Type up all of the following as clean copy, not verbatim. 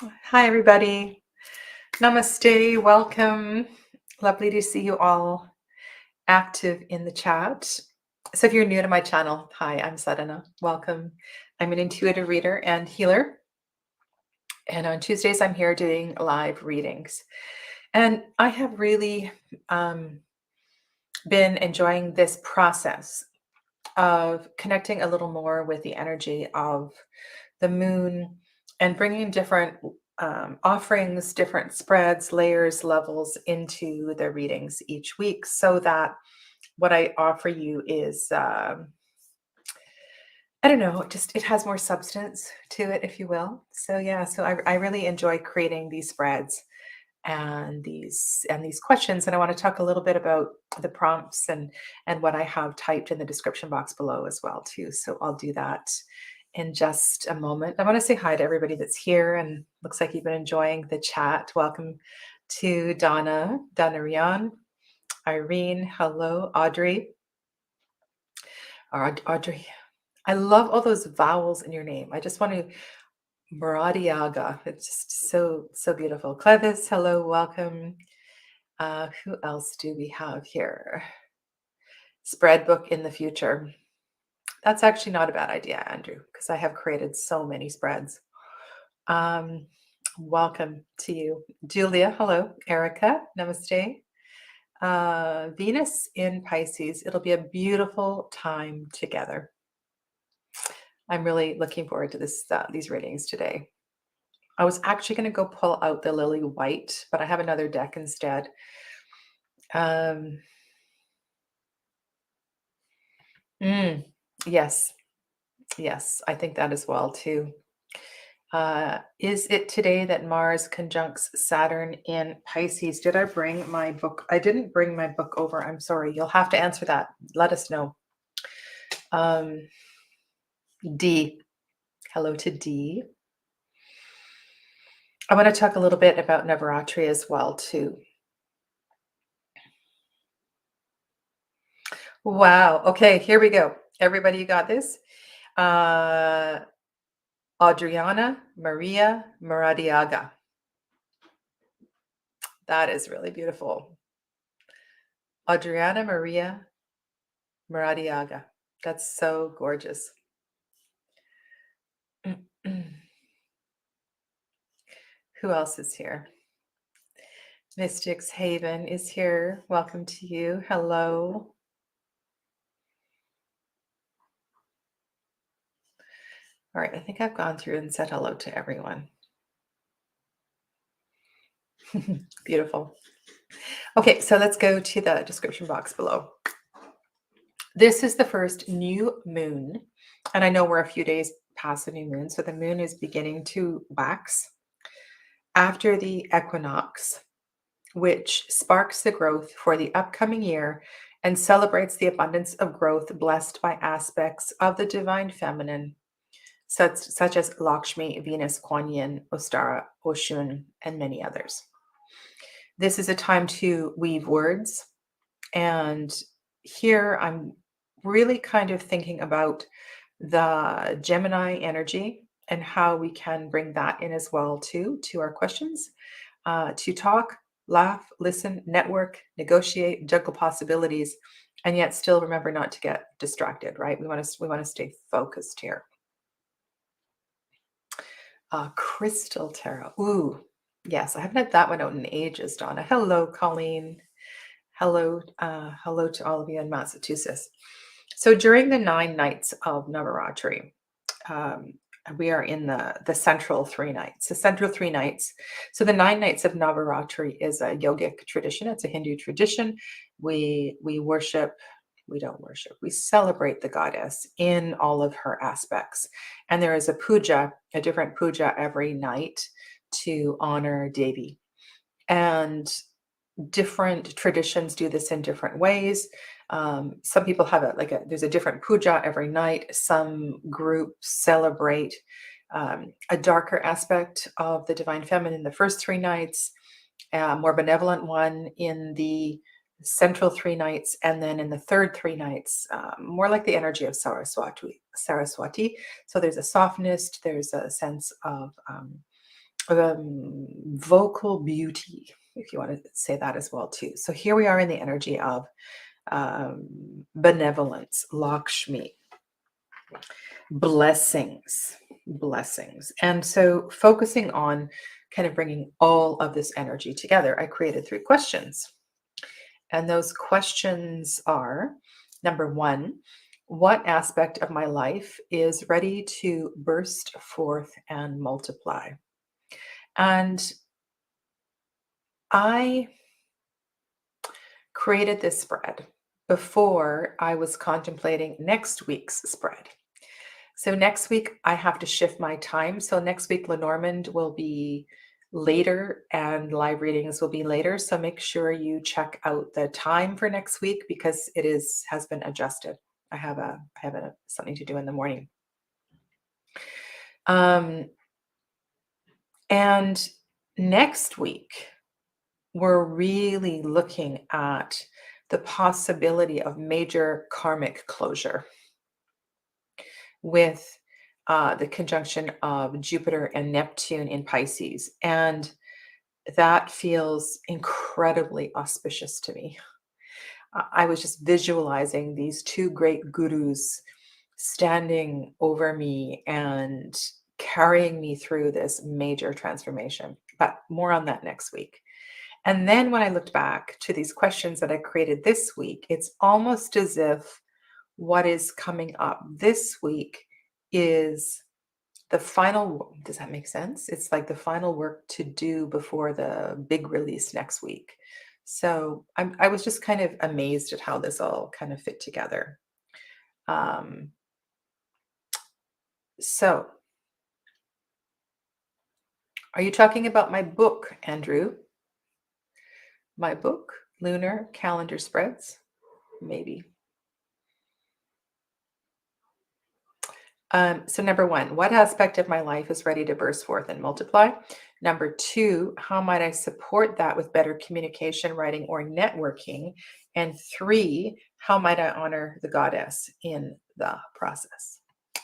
Hi, everybody. Namaste. Welcome. Lovely to see you all active in the chat. So, if you're new to my channel, hi, I'm Sadhana. Welcome. I'm an intuitive reader and healer. And on Tuesdays, I'm here doing live readings. And I have really been enjoying this process of connecting a little more with the energy of the moon and bringing different offerings, different spreads, layers, levels into the readings each week so that what I offer you is, I don't know, just it has more substance to it, if you will. So yeah, so I really enjoy creating these spreads and these questions, and I want to talk a little bit about the prompts and what I have typed in the description box below as well too. So I'll do that in just a moment. I want to say hi to everybody that's here, and looks like you've been enjoying the chat. Welcome to Donna Rion, Irene, hello, Audrey. I love all those vowels in your name. I just want to Muradiaga. It's just so beautiful. Clevis, hello, welcome. Who else do we have here? Spread book in the future. That's actually not a bad idea, Andrew, because I have created so many spreads. Welcome to you. Julia, hello. Erica, namaste. Venus in Pisces. It'll be a beautiful time together. I'm really looking forward to these readings today. I was actually going to go pull out the Lily White, but I have another deck instead. Yes, I think that as well too. Is it today that Mars conjuncts Saturn in Pisces? Did I bring my book? I didn't bring my book over. I'm sorry. You'll have to answer that. Let us know. D. Hello to D. I want to talk a little bit about Navaratri as well too. Wow. Okay, here we go. Everybody, you got this? Adriana Maria Muradiaga. That is really beautiful. Adriana Maria Muradiaga. That's so gorgeous. Who else is here? Mystics Haven is here. Welcome to you. Hello. All right, I think I've gone through and said hello to everyone. Beautiful. Okay, so let's go to the description box below. This is the first new moon, and I know we're a few days past the new moon, so the moon is beginning to wax after the equinox, which sparks the growth for the upcoming year and celebrates the abundance of growth blessed by aspects of the divine feminine, such as Lakshmi, Venus, Kuan Yin, Ostara, Oshun, and many others. This is a time to weave words, and here I'm really kind of thinking about the Gemini energy and how we can bring that in as well too to our questions, to talk, laugh, listen, network, negotiate, juggle possibilities, and yet still remember not to get distracted. Right? We want to stay focused here. Crystal tarot. Ooh, yes, I haven't had that one out in ages, Donna. Hello, Colleen. Hello to all of you in Massachusetts. So during the 9 nights of Navaratri, we are in the central 3 nights. The central 3 nights. So the 9 nights of Navaratri is a yogic tradition. It's a Hindu tradition. We worship. We don't worship. We celebrate the goddess in all of her aspects. And there is a puja, a different puja every night to honor Devi. And different traditions do this in different ways. Some people have there's a different puja every night. Some groups celebrate a darker aspect of the divine feminine the first 3 nights, a more benevolent one in the central 3 nights, and then in the third 3 nights, more like the energy of Saraswati. So there's a softness, there's a sense of vocal beauty, if you want to say that as well too. So here we are in the energy of benevolence, Lakshmi, blessings. And so focusing on kind of bringing all of this energy together, I created 3 questions. And those questions are, number 1, what aspect of my life is ready to burst forth and multiply? And I created this spread before I was contemplating next week's spread. So next week I have to shift my time. So next week Lenormand will be later and live readings will be later. So make sure you check out the time for next week because it has been adjusted. I have something to do in the morning. And next week we're really looking at the possibility of major karmic closure with the conjunction of Jupiter and Neptune in Pisces. And that feels incredibly auspicious to me. I was just visualizing these 2 great gurus standing over me and carrying me through this major transformation. But more on that next week. And then when I looked back to these questions that I created this week, it's almost as if what is coming up this week is the final. Does that make sense? It's like the final work to do before the big release next week. So I was just kind of amazed at how this all kind of fit together. So are you talking about my book, Andrew? My book, Lunar Calendar Spreads? Maybe. So number 1, what aspect of my life is ready to burst forth and multiply? Number 2, how might I support that with better communication, writing, or networking? And 3, how might I honor the goddess in the process?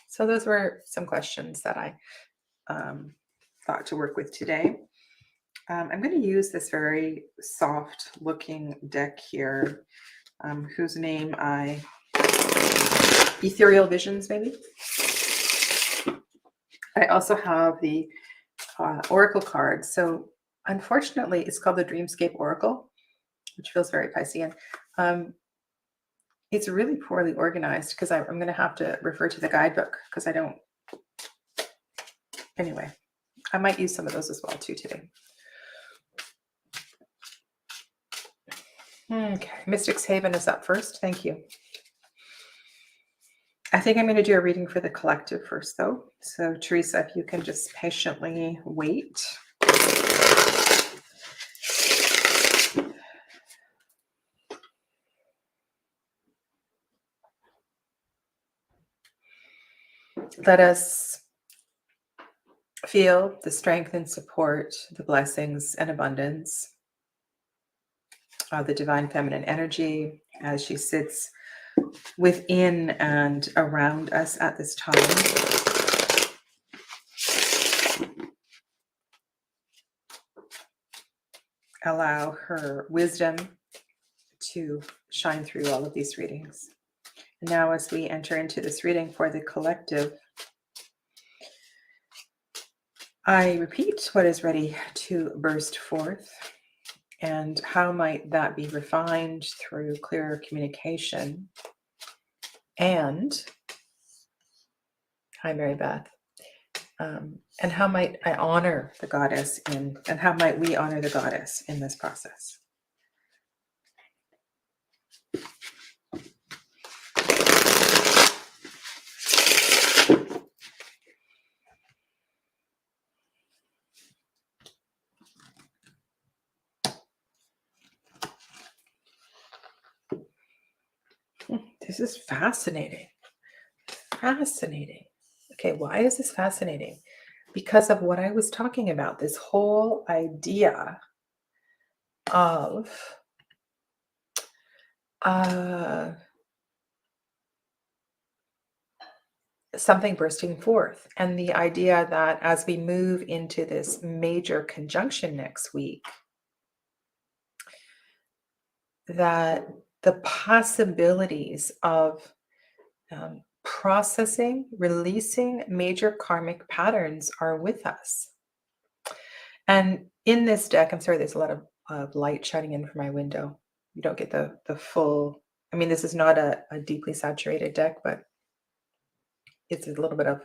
So those were some questions that I thought to work with today. I'm going to use this very soft looking deck here, whose name Ethereal Visions, maybe. I also have the Oracle card. So unfortunately, it's called the Dreamscape Oracle, which feels very Piscean. It's really poorly organized because I'm going to have to refer to the guidebook because I don't. Anyway, I might use some of those as well too today. Okay, Mystic's Haven is up first. Thank you. I think I'm going to do a reading for the collective first, though. So, Teresa, if you can just patiently wait. Let us feel the strength and support, the blessings and abundance of the divine feminine energy as she sits within and around us at this time. Allow her wisdom to shine through all of these readings. Now, as we enter into this reading for the collective, I repeat what is ready to burst forth, and how might that be refined through clearer communication. And hi, Mary Beth. And how might I honor the goddess and how might we honor the goddess in this process? This is fascinating. Fascinating. Okay, why is this fascinating? Because of what I was talking about, this whole idea of something bursting forth. And the idea that as we move into this major conjunction next week, that the possibilities of processing, releasing major karmic patterns are with us. And in this deck, I'm sorry, there's a lot of light shining in from my window. You don't get the full, I mean, this is not a deeply saturated deck, but it's a little bit of,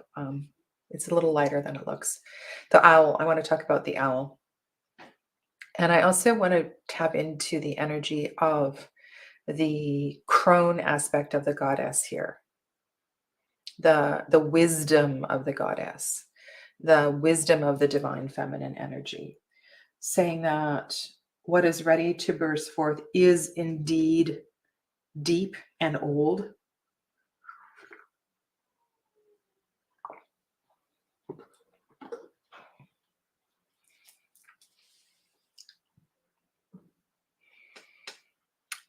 it's a little lighter than it looks. The owl, I want to talk about the owl. And I also want to tap into the energy of the crone aspect of the goddess here, the wisdom of the goddess, the wisdom of the divine feminine energy, saying that what is ready to burst forth is indeed deep and old.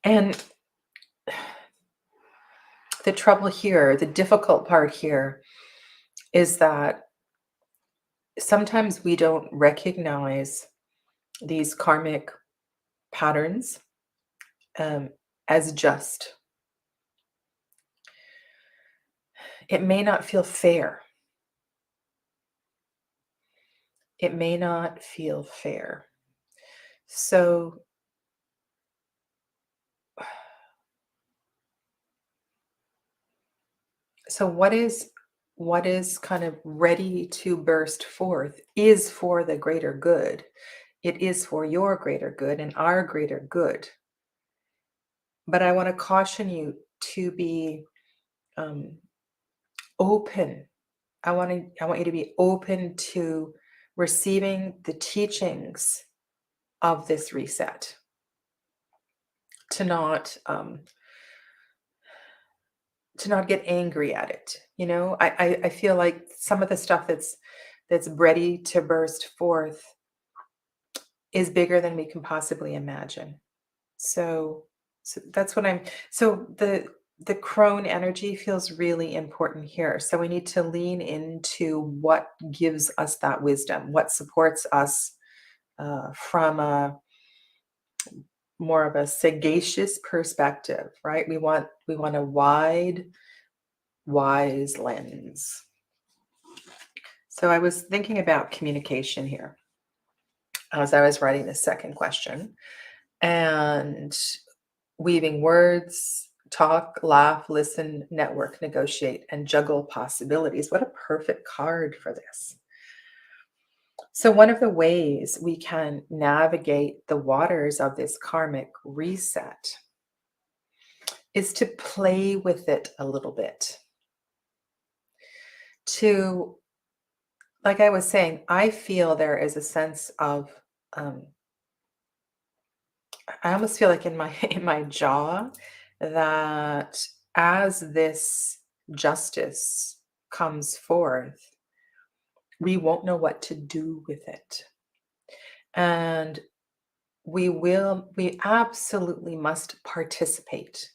And the trouble here, the difficult part here, is that sometimes we don't recognize these karmic patterns as just. It may not feel fair. It may not feel fair. So what is kind of ready to burst forth is for the greater good. It is for your greater good and our greater good. But I want to caution you to be open. I want you to be open to receiving the teachings of this reset. To not get angry at it. You know, I feel like some of the stuff that's ready to burst forth is bigger than we can possibly imagine. So that's what so the crone energy feels really important here. So we need to lean into what gives us that wisdom, what supports us from a more of a sagacious perspective, right? We want a wide, wise lens. So I was thinking about communication here as I was writing the second question, and weaving words, talk, laugh, listen, network, negotiate, and juggle possibilities. What a perfect card for this. So one of the ways we can navigate the waters of this karmic reset is to play with it a little bit. To, like I was saying, I feel there is a sense of, I almost feel like in my in my jaw that as this justice comes forth, we won't know what to do with it. And we absolutely must participate.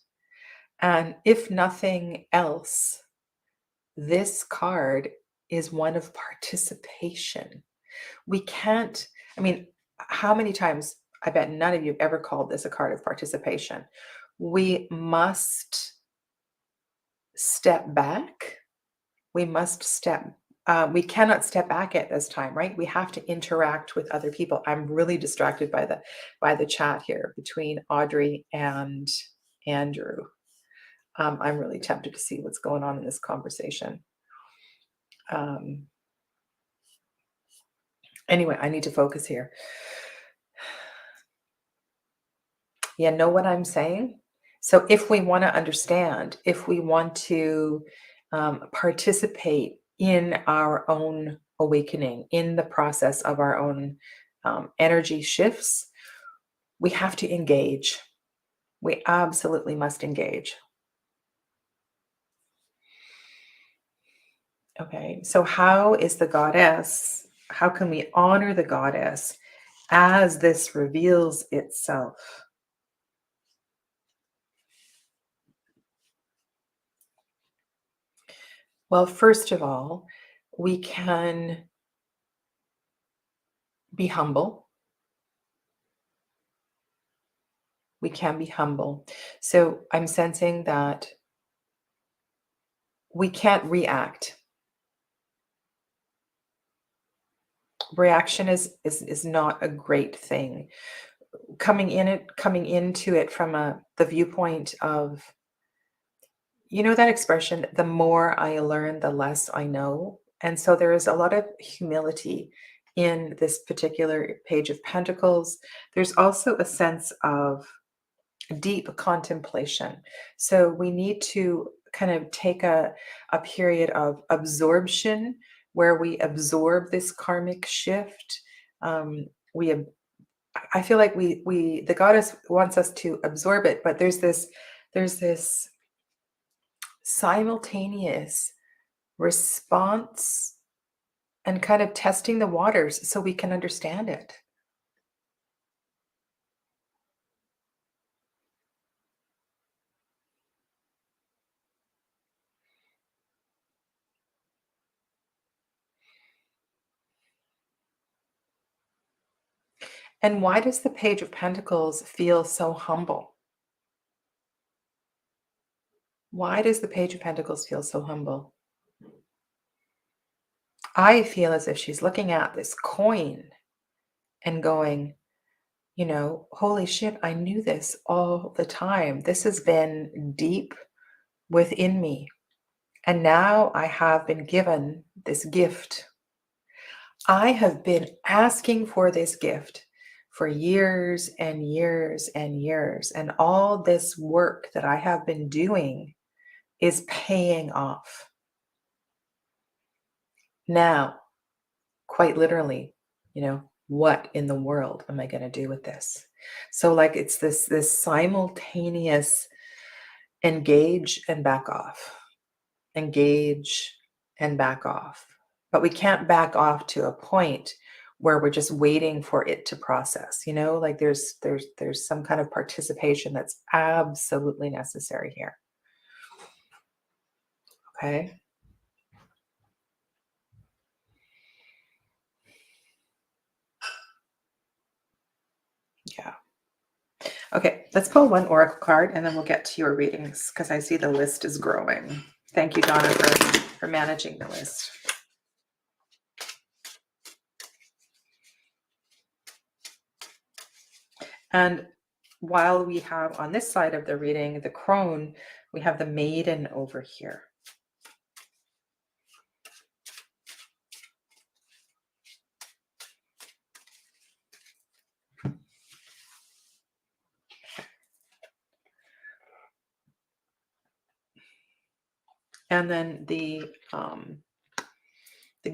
And if nothing else, this card is one of participation. We can't, I mean, how many times, I bet none of you have ever called this a card of participation. We must step back. We must we cannot step back at this time, right? We have to interact with other people. I'm really distracted by the chat here between Audrey and Andrew. I'm really tempted to see what's going on in this conversation. Anyway, I need to focus here. Yeah, know what I'm saying? So if we want to understand, if we want to participate in our own awakening, in the process of our own energy shifts, we have to engage. We absolutely must engage. Okay, so how is the goddess, how can we honor the goddess as this reveals itself? Well, first of all, we can be humble. We can be humble. So I'm sensing that we can't react. Reaction is not a great thing. Coming into it from the viewpoint of, you know, that expression, the more I learn, the less I know. And so there is a lot of humility in this particular page of pentacles. There's also a sense of deep contemplation. So we need to kind of take a period of absorption where we absorb this karmic shift. We I feel like we the goddess wants us to absorb it, but there's this simultaneous response and kind of testing the waters so we can understand it. And why does the Page of Pentacles feel so humble? Why does the Page of Pentacles feel so humble? I feel as if she's looking at this coin and going, you know, holy shit, I knew this all the time. This has been deep within me. And now I have been given this gift. I have been asking for this gift for years and years and years. And all this work that I have been doing is paying off. Now, quite literally, you know, what in the world am I going to do with this? So like it's this simultaneous engage and back off. Engage and back off. But we can't back off to a point where we're just waiting for it to process, you know, like there's some kind of participation that's absolutely necessary here. Okay. Yeah. Okay, let's pull one oracle card and then we'll get to your readings because I see the list is growing. Thank you, Donna, for managing the list. And while we have on this side of the reading the crone, we have the maiden over here. And then the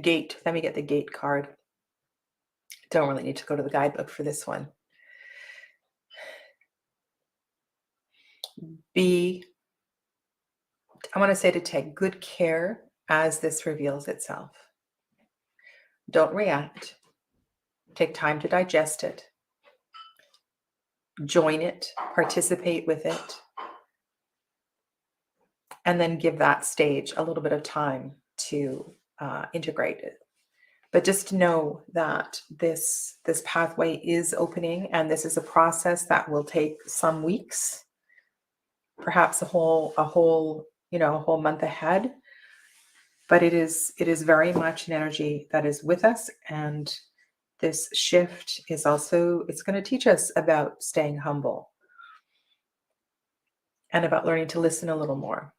gate. Let me get the gate card. Don't really need to go to the guidebook for this one. I want to say to take good care as this reveals itself. Don't react. Take time to digest it. Join it, participate with it, and then give that stage a little bit of time to integrate it. But just know that this pathway is opening, and this is a process that will take some weeks, perhaps a whole month ahead. But it is very much an energy that is with us, and this shift is also, it's going to teach us about staying humble and about learning to listen a little more.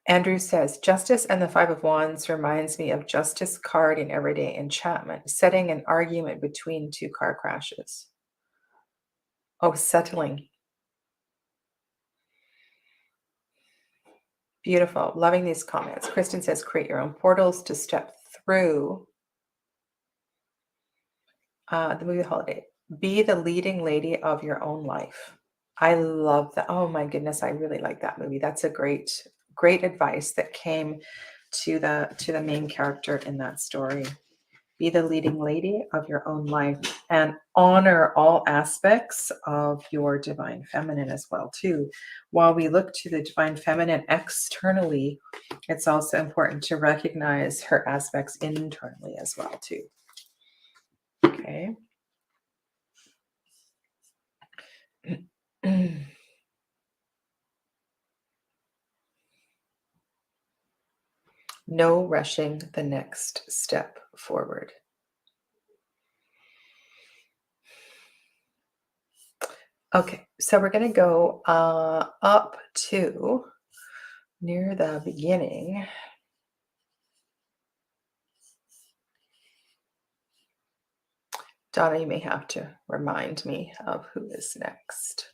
Andrew says, Justice and the Five of Wands reminds me of Justice card in Everyday Enchantment, setting an argument between two car crashes. Oh, settling. Beautiful. Loving these comments. Kristen says, create your own portals to step through. The movie Holiday. Be the leading lady of your own life. I love that. Oh my goodness, I really like that movie. That's a great advice that came to the main character in that story. Be the leading lady of your own life and honor all aspects of your divine feminine as well too. While we look to the divine feminine externally, it's also important to recognize her aspects internally as well too. Okay. No rushing the next step forward. Okay, so we're going to go up to near the beginning. Donna, you may have to remind me of who is next.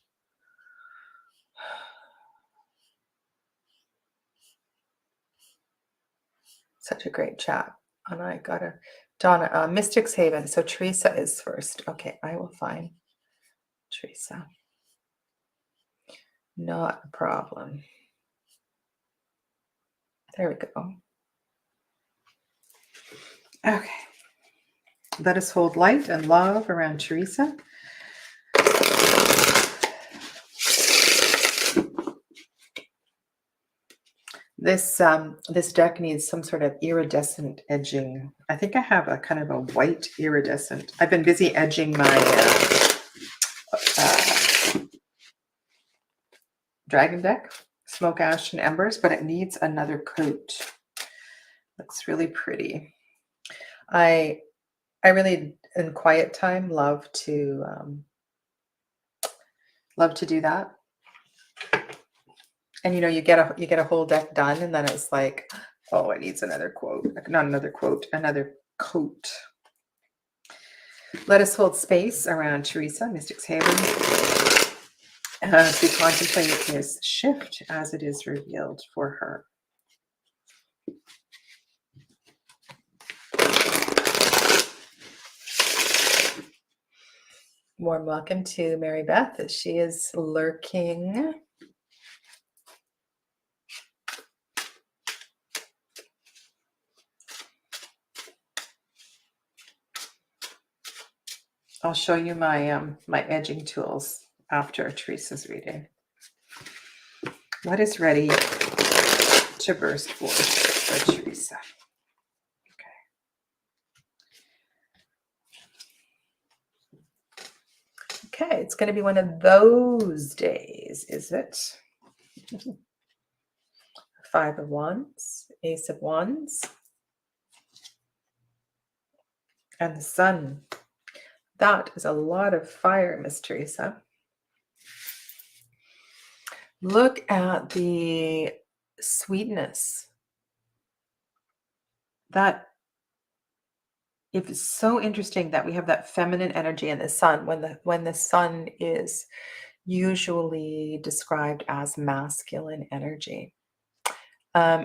Such a great chat. And I got her. Donna, Mystics Haven. So Teresa is first. Okay, I will find Teresa. Not a problem. There we go. Okay. Let us hold light and love around Teresa. This deck needs some sort of iridescent edging. I think I have a kind of a white iridescent. I've been busy edging my dragon deck, Smoke, Ash, and Embers, but it needs another coat. Looks really pretty. I really, in quiet time, love to do that. And you know, you get a whole deck done, and then it's like, oh, it needs another quote. Not another quote, another coat. Let us hold space around Teresa, Mystics Haven, as we contemplate this shift as it is revealed for her. Warm welcome to Mary Beth, as she is lurking. I'll show you my my edging tools after Teresa's reading. What is ready to burst forth for Teresa? Okay, it's going to be one of those days, is it? Five of Wands, Ace of Wands, and the Sun. That is a lot of fire, Miss Teresa. Look at the sweetness. That it's so interesting that we have that feminine energy in the Sun when the Sun is usually described as masculine energy.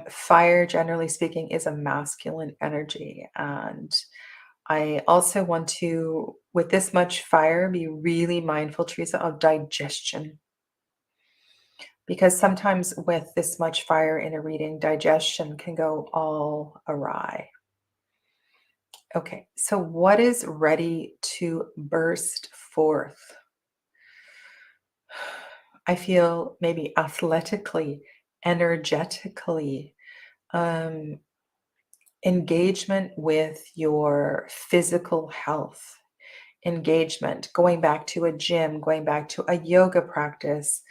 Fire, generally speaking, is a masculine energy, and I also want to, with this much fire, be really mindful, Teresa, of digestion. Because sometimes with this much fire in a reading, digestion can go all awry. Okay, so what is ready to burst forth? I feel maybe athletically, energetically, engagement with your physical health, engagement, going back to a gym, going back to a yoga practice,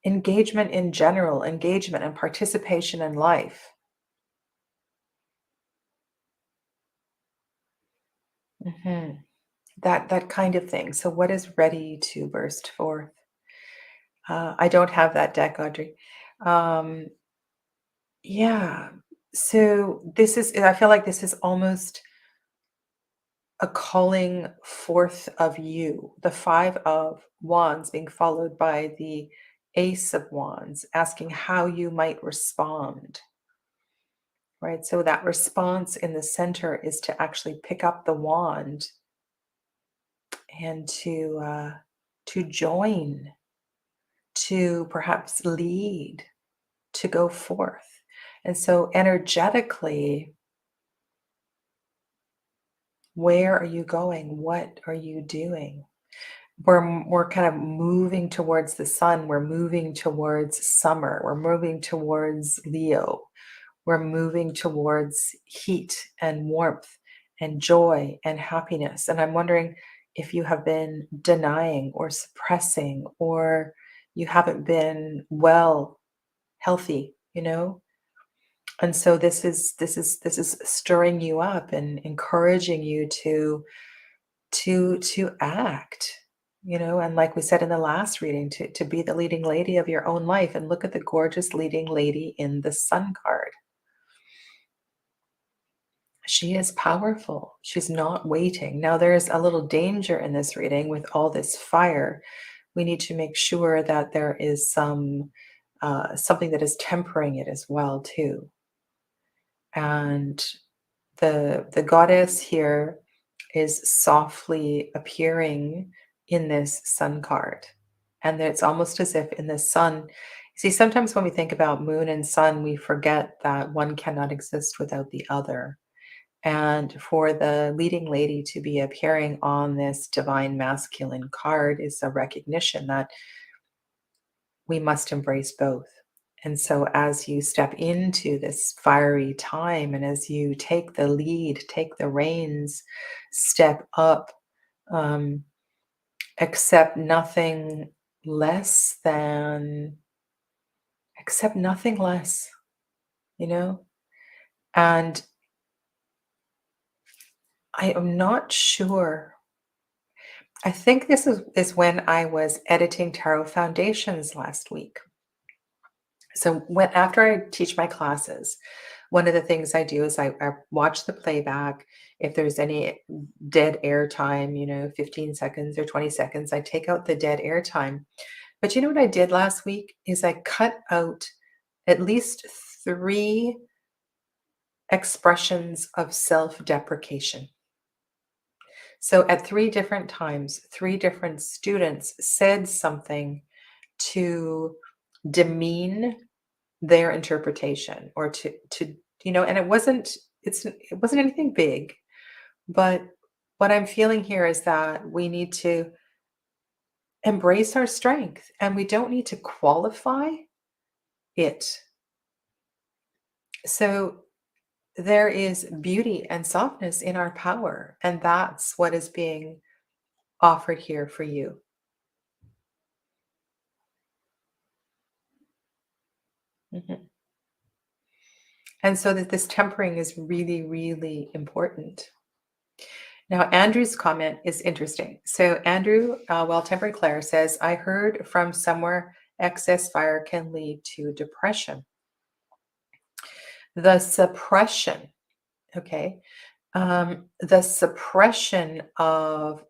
engagement in general, engagement and participation in life. That kind of thing. So what is ready to burst forth? I don't have that deck, Audrey. Yeah. So this is, I feel like this is almost a calling forth of you. The Five of Wands being followed by the Ace of Wands, asking how you might respond. Right? So that response in the center is to actually pick up the wand and to join, to perhaps lead, to go forth. And so energetically, Where are you going? What are you doing? We're kind of moving towards the sun. We're moving towards summer. We're moving towards Leo. We're moving towards heat and warmth and joy and happiness. And I'm wondering if you have been denying or suppressing, or you haven't been well, healthy, And so this is stirring you up and encouraging you to act, and like we said in the last reading, to be the leading lady of your own life. And look at the gorgeous leading lady in the sun card. She is powerful. She's not waiting. Now, there's a little danger in this reading with all this fire. We need to make sure that there is something that is tempering it as well, too. And the goddess here is softly appearing in this sun card. And it's almost as if in the sun, see, sometimes when we think about moon and sun, we forget that one cannot exist without the other. And for the leading lady to be appearing on this divine masculine card is a recognition that we must embrace both. And so, as you step into this fiery time and as you take the lead, take the reins, step up, um, accept nothing less than, accept nothing less, you know? And I am not sure. I think this is when I was editing Tarot Foundations last week. So after I teach my classes, one of the things I do is I watch the playback. If there's any dead air time, 15 seconds or 20 seconds, I take out the dead air time. But you know what I did last week is I cut out at least 3 expressions of self-deprecation. So at 3 different times, 3 different students said something to demean their interpretation, or to and it wasn't anything big, but what I'm feeling here is that we need to embrace our strength, and we don't need to qualify it. So there is beauty and softness in our power, and that's what is being offered here for you. Mhm. And so that this tempering is really, really important. Now, Andrew's comment is interesting. So, Andrew, while tempering Claire, says, I heard from somewhere excess fire can lead to depression. The suppression, okay, the suppression of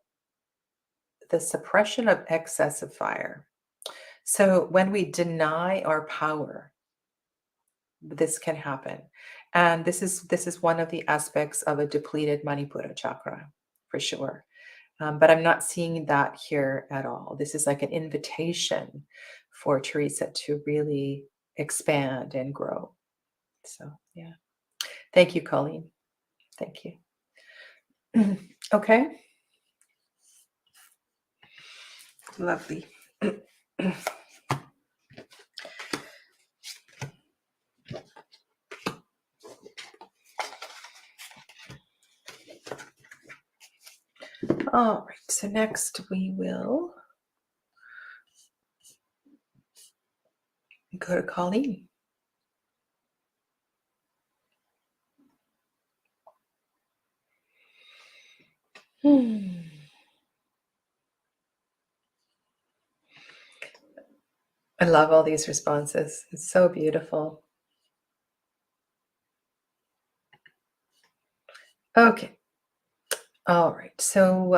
excessive fire. So, when we deny our power, this can happen. And this is one of the aspects of a depleted Manipura chakra, for sure. But I'm not seeing that here at all. This is like an invitation for Teresa to really expand and grow. So, yeah. Thank you, Colleen. Thank you. Okay. Lovely. All right. So next we will go to Colleen. I love all these responses. It's so beautiful. Okay. All right. So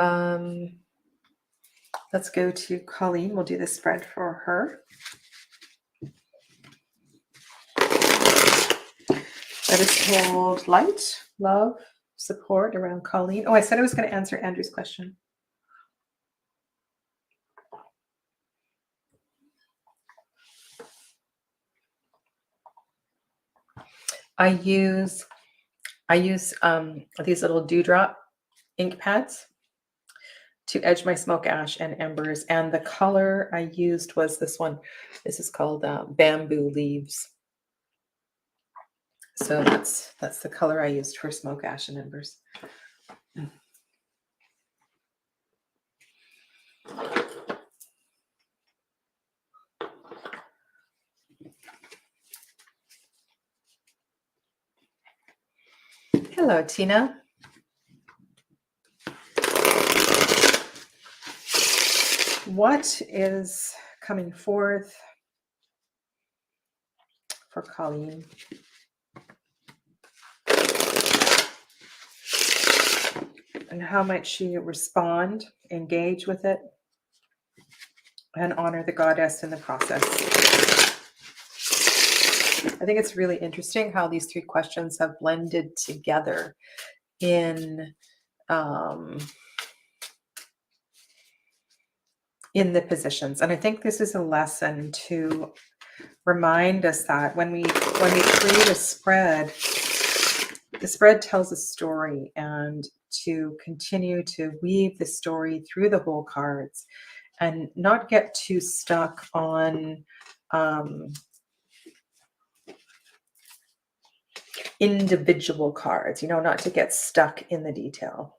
let's go to Colleen. We'll do the spread for her. Let us hold light, love, support around Colleen. Oh, I said I was going to answer Andrew's question. I use these little dewdrop ink pads to edge my smoke ash and embers. And the color I used was this one. This is called Bamboo Leaves. So that's the color I used for smoke ash and embers. Hello, Tina. What is coming forth for Colleen? And how might she respond, engage with it, and honor the goddess in the process? I think it's really interesting how these three questions have blended together in the positions. And I think this is a lesson to remind us that when we create a spread, the spread tells a story, and to continue to weave the story through the whole cards and not get too stuck on individual cards, not to get stuck in the detail.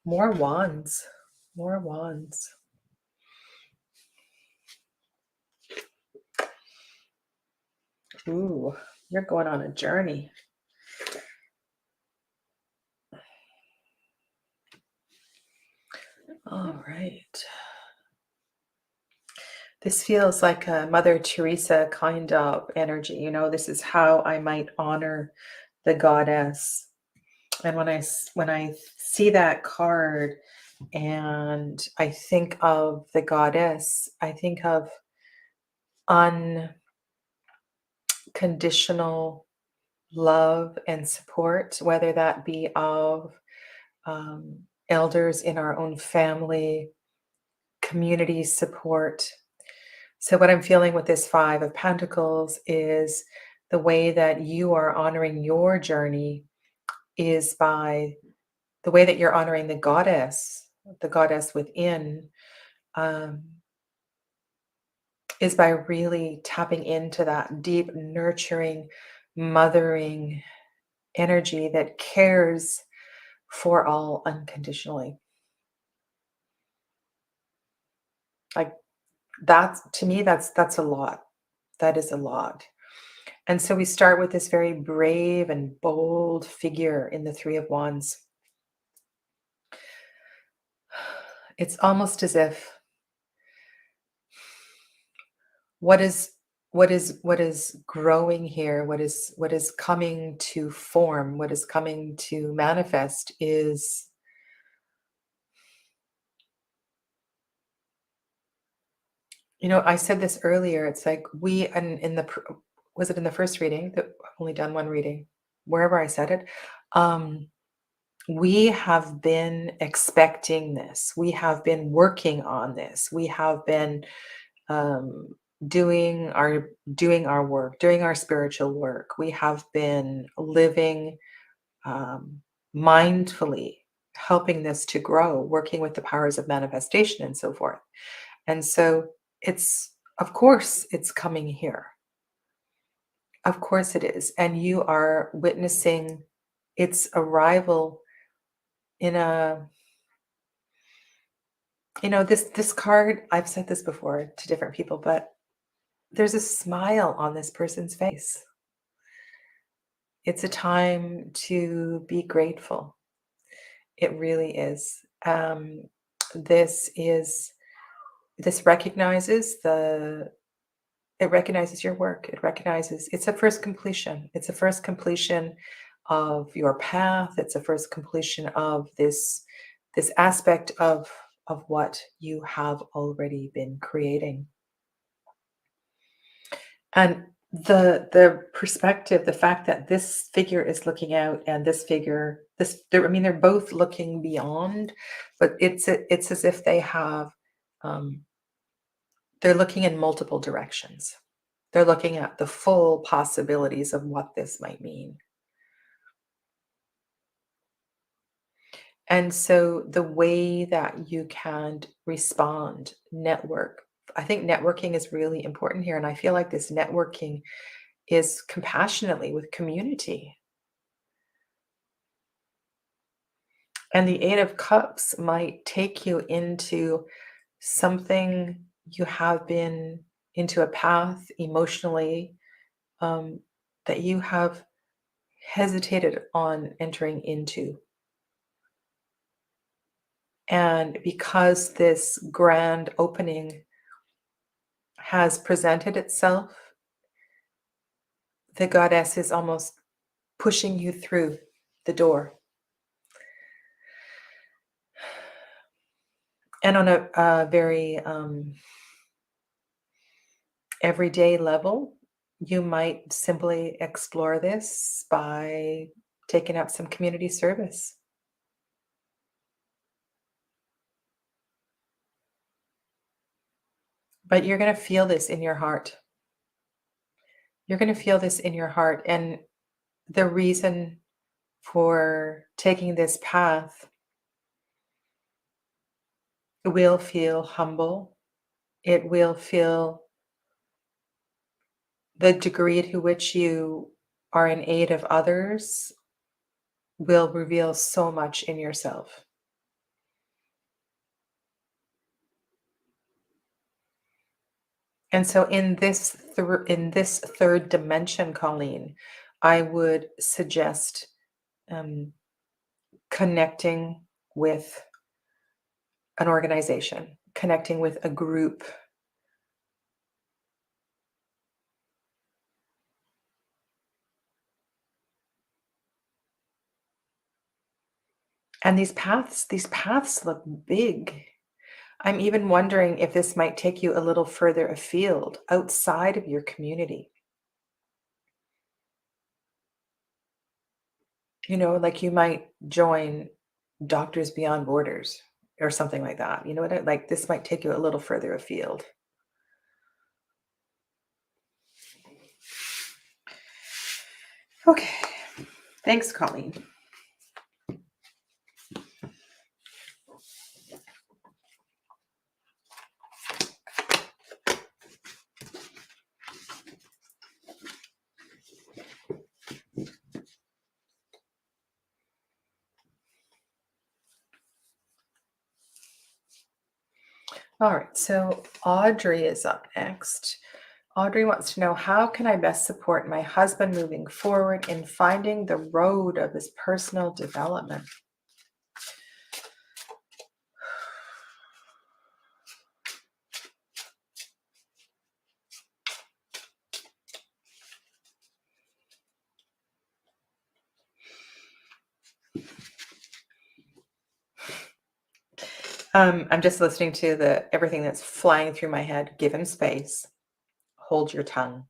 More wands. More wands. Ooh, you're going on a journey. All right. This feels like a Mother Teresa kind of energy. This is how I might honor the goddess. And when I see that card and I think of the goddess, I think of unconditional love and support, whether that be of elders in our own family, community support. So what I'm feeling with this Five of Pentacles is the way that you are honoring your journey is by the way that you're honoring the goddess within, is by really tapping into that deep, nurturing, mothering energy that cares for all unconditionally. Like to me, that's a lot. That is a lot. And so we start with this very brave and bold figure in the Three of Wands. It's almost as if what is growing here, what is coming to form, what is coming to manifest is I said this earlier. It's like was it in the first reading? I've only done one reading, wherever I said it. We have been expecting this. We have been working on this. We have been doing our work, doing our spiritual work. We have been living mindfully, helping this to grow, working with the powers of manifestation and so forth. And so of course, it's coming here. Of course it is. And you are witnessing its arrival in this card. I've said this before to different people, but there's a smile on this person's face. It's a time to be grateful. It really is. This recognizes your work. It recognizes it's a first completion. It's a first completion of your path. It's a first completion of this aspect of what you have already been creating. And the perspective, the fact that this figure is looking out and this figure, they're both looking beyond, but it's as if they have, they're looking in multiple directions. They're looking at the full possibilities of what this might mean. And so the way that you can respond, network, I think networking is really important here. And I feel like this networking is compassionately with community. And the Eight of Cups might take you into something you have been into a path emotionally um, that you have hesitated on entering into. And because this grand opening has presented itself, the goddess is almost pushing you through the door. And on a very everyday level, you might simply explore this by taking up some community service. But you're going to feel this in your heart. You're going to feel this in your heart. And the reason for taking this path will feel humble. It will feel the degree to which you are in aid of others will reveal so much in yourself. And so in this third dimension, Colleen, I would suggest um, connecting with an organization, connecting with a group. And these paths look big. I'm even wondering if this might take you a little further afield, outside of your community. Like you might join Doctors Beyond Borders or something like that. You know what? Like this might take you a little further afield. Okay. Thanks, Colleen. All right, so Audrey is up next. Audrey wants to know, how can I best support my husband moving forward in finding the road of his personal development? I'm just listening to everything that's flying through my head. Give him space. Hold your tongue.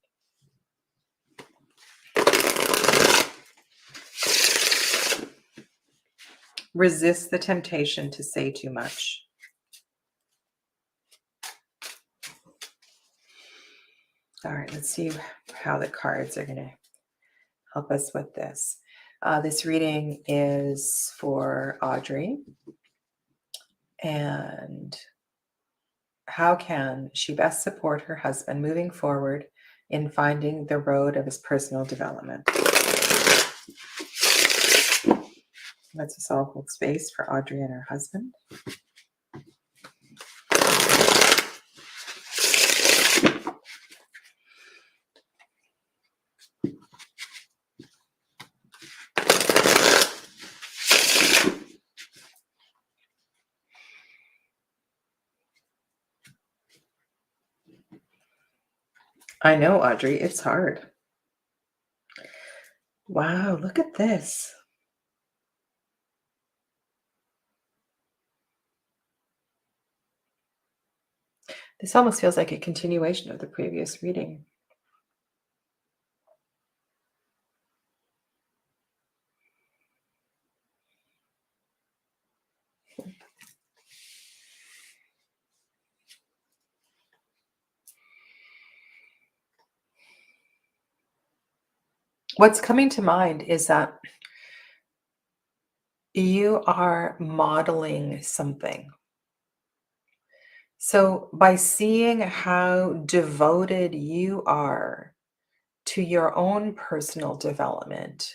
Resist the temptation to say too much. All right, let's see how the cards are going to help us with this. This reading is for Audrey. And how can she best support her husband moving forward in finding the road of his personal development? Let's just all hold space for Audrey and her husband. I know, Audrey, it's hard. Wow, look at this. This almost feels like a continuation of the previous reading. What's coming to mind is that you are modeling something. So, by seeing how devoted you are to your own personal development,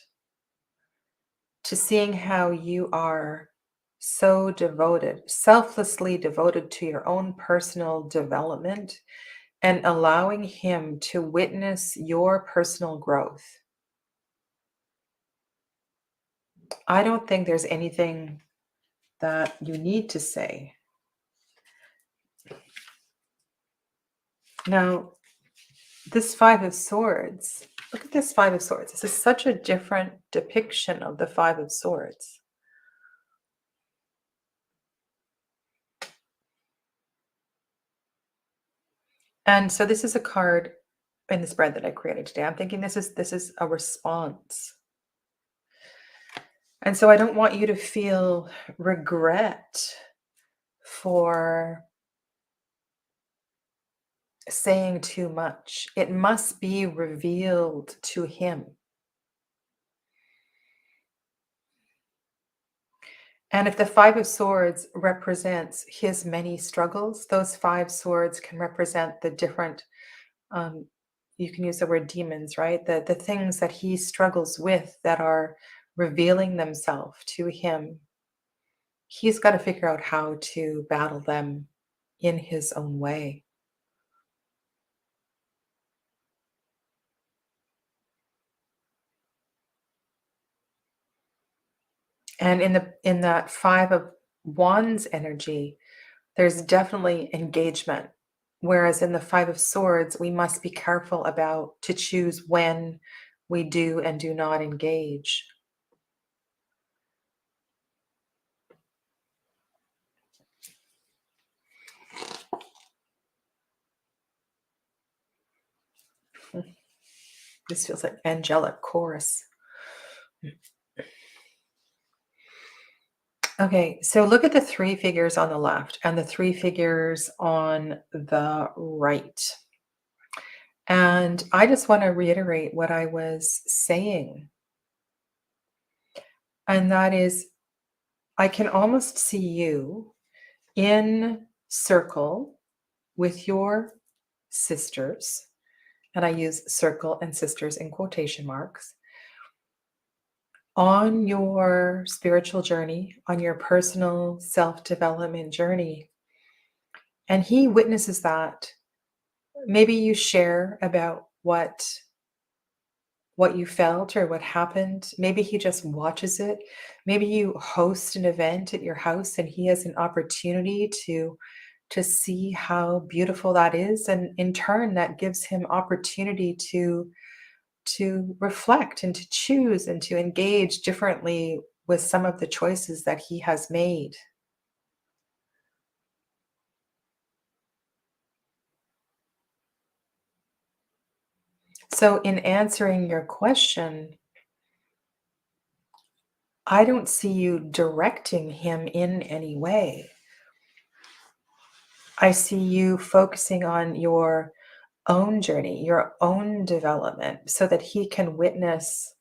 to seeing how you are so devoted, selflessly devoted to your own personal development, and allowing Him to witness your personal growth, I don't think there's anything that you need to say. Now, this Five of Swords, look at this Five of Swords. This is such a different depiction of the Five of Swords. And so this is a card in the spread that I created today. I'm thinking this is a response. And so I don't want you to feel regret for saying too much. It must be revealed to Him. And if the Five of Swords represents his many struggles, those five swords can represent the different, um, you can use the word demons, right? The things that he struggles with that are revealing themselves to him. He's got to figure out how to battle them in his own way. And in that Five of Wands energy, there's definitely engagement. Whereas in the Five of Swords, we must be careful about to choose when we do and do not engage. This feels like angelic chorus. Okay, so look at the three figures on the left and the three figures on the right. And I just want to reiterate what I was saying. And that is, I can almost see you in circle with your sisters. And I use circle and sisters in quotation marks. On your spiritual journey, on your personal self development journey. And he witnesses that. Maybe you share about what you felt or what happened. Maybe he just watches it. Maybe you host an event at your house and he has an opportunity to see how beautiful that is, and in turn that gives him opportunity to reflect and to choose and to engage differently with some of the choices that he has made. So in answering your question, I don't see you directing him in any way. I see you focusing on your own journey, your own development, so that he can witness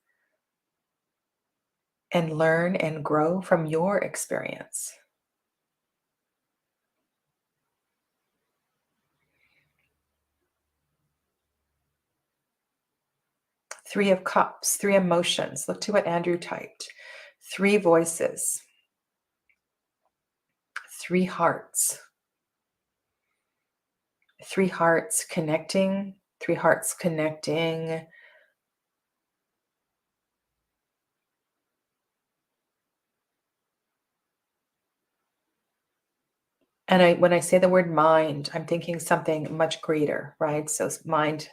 and learn and grow from your experience. Three of Cups, three emotions. Look to what Andrew typed. Three voices, three hearts, three hearts connecting, three hearts connecting. And when I say the word mind, I'm thinking something much greater, right? So mind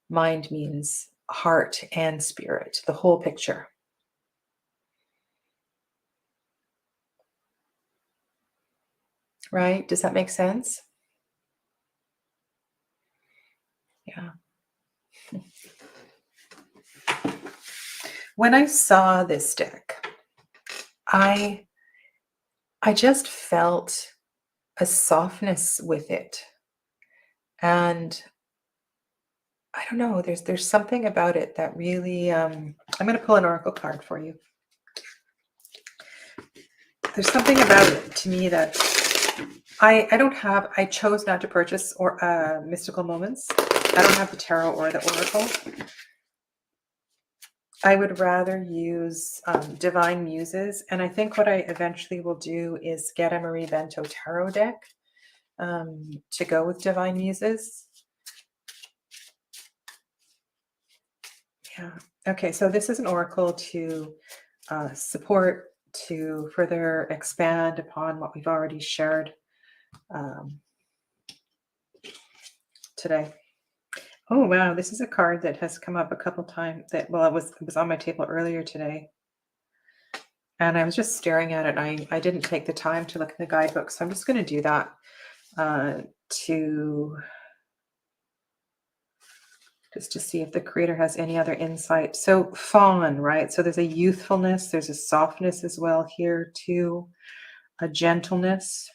means heart and spirit, the whole picture. Right? Does that make sense? Yeah. When I saw this deck, I just felt a softness with it. And I don't know, there's something about it that really I'm going to pull an oracle card for you. there's something about it to me that I chose not to purchase or mystical moments. I don't have the tarot or the oracle. I would rather use Divine Muses. And I think what I eventually will do is get a Marie Bento tarot deck to go with Divine Muses. Yeah. Okay, so this is an oracle to support, to further expand upon what we've already shared today. Oh wow, this is a card that has come up a couple times. That it was on my table earlier today, and I was just staring at it. And I didn't take the time to look at the guidebook, so I'm just going to do that to see if the creator has any other insight. So fawn, right? So there's a youthfulness, there's a softness as well here too, a gentleness.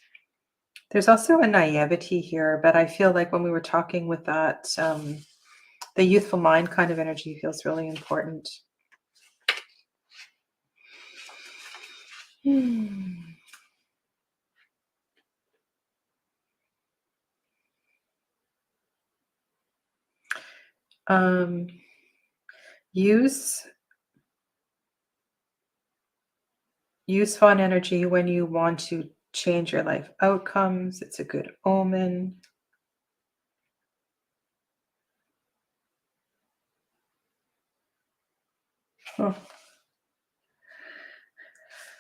There's also a naivety here, but I feel like when we were talking with that, the youthful mind kind of energy feels really important. Use fawn energy when you want to change your life outcomes. It's a good omen. Oh.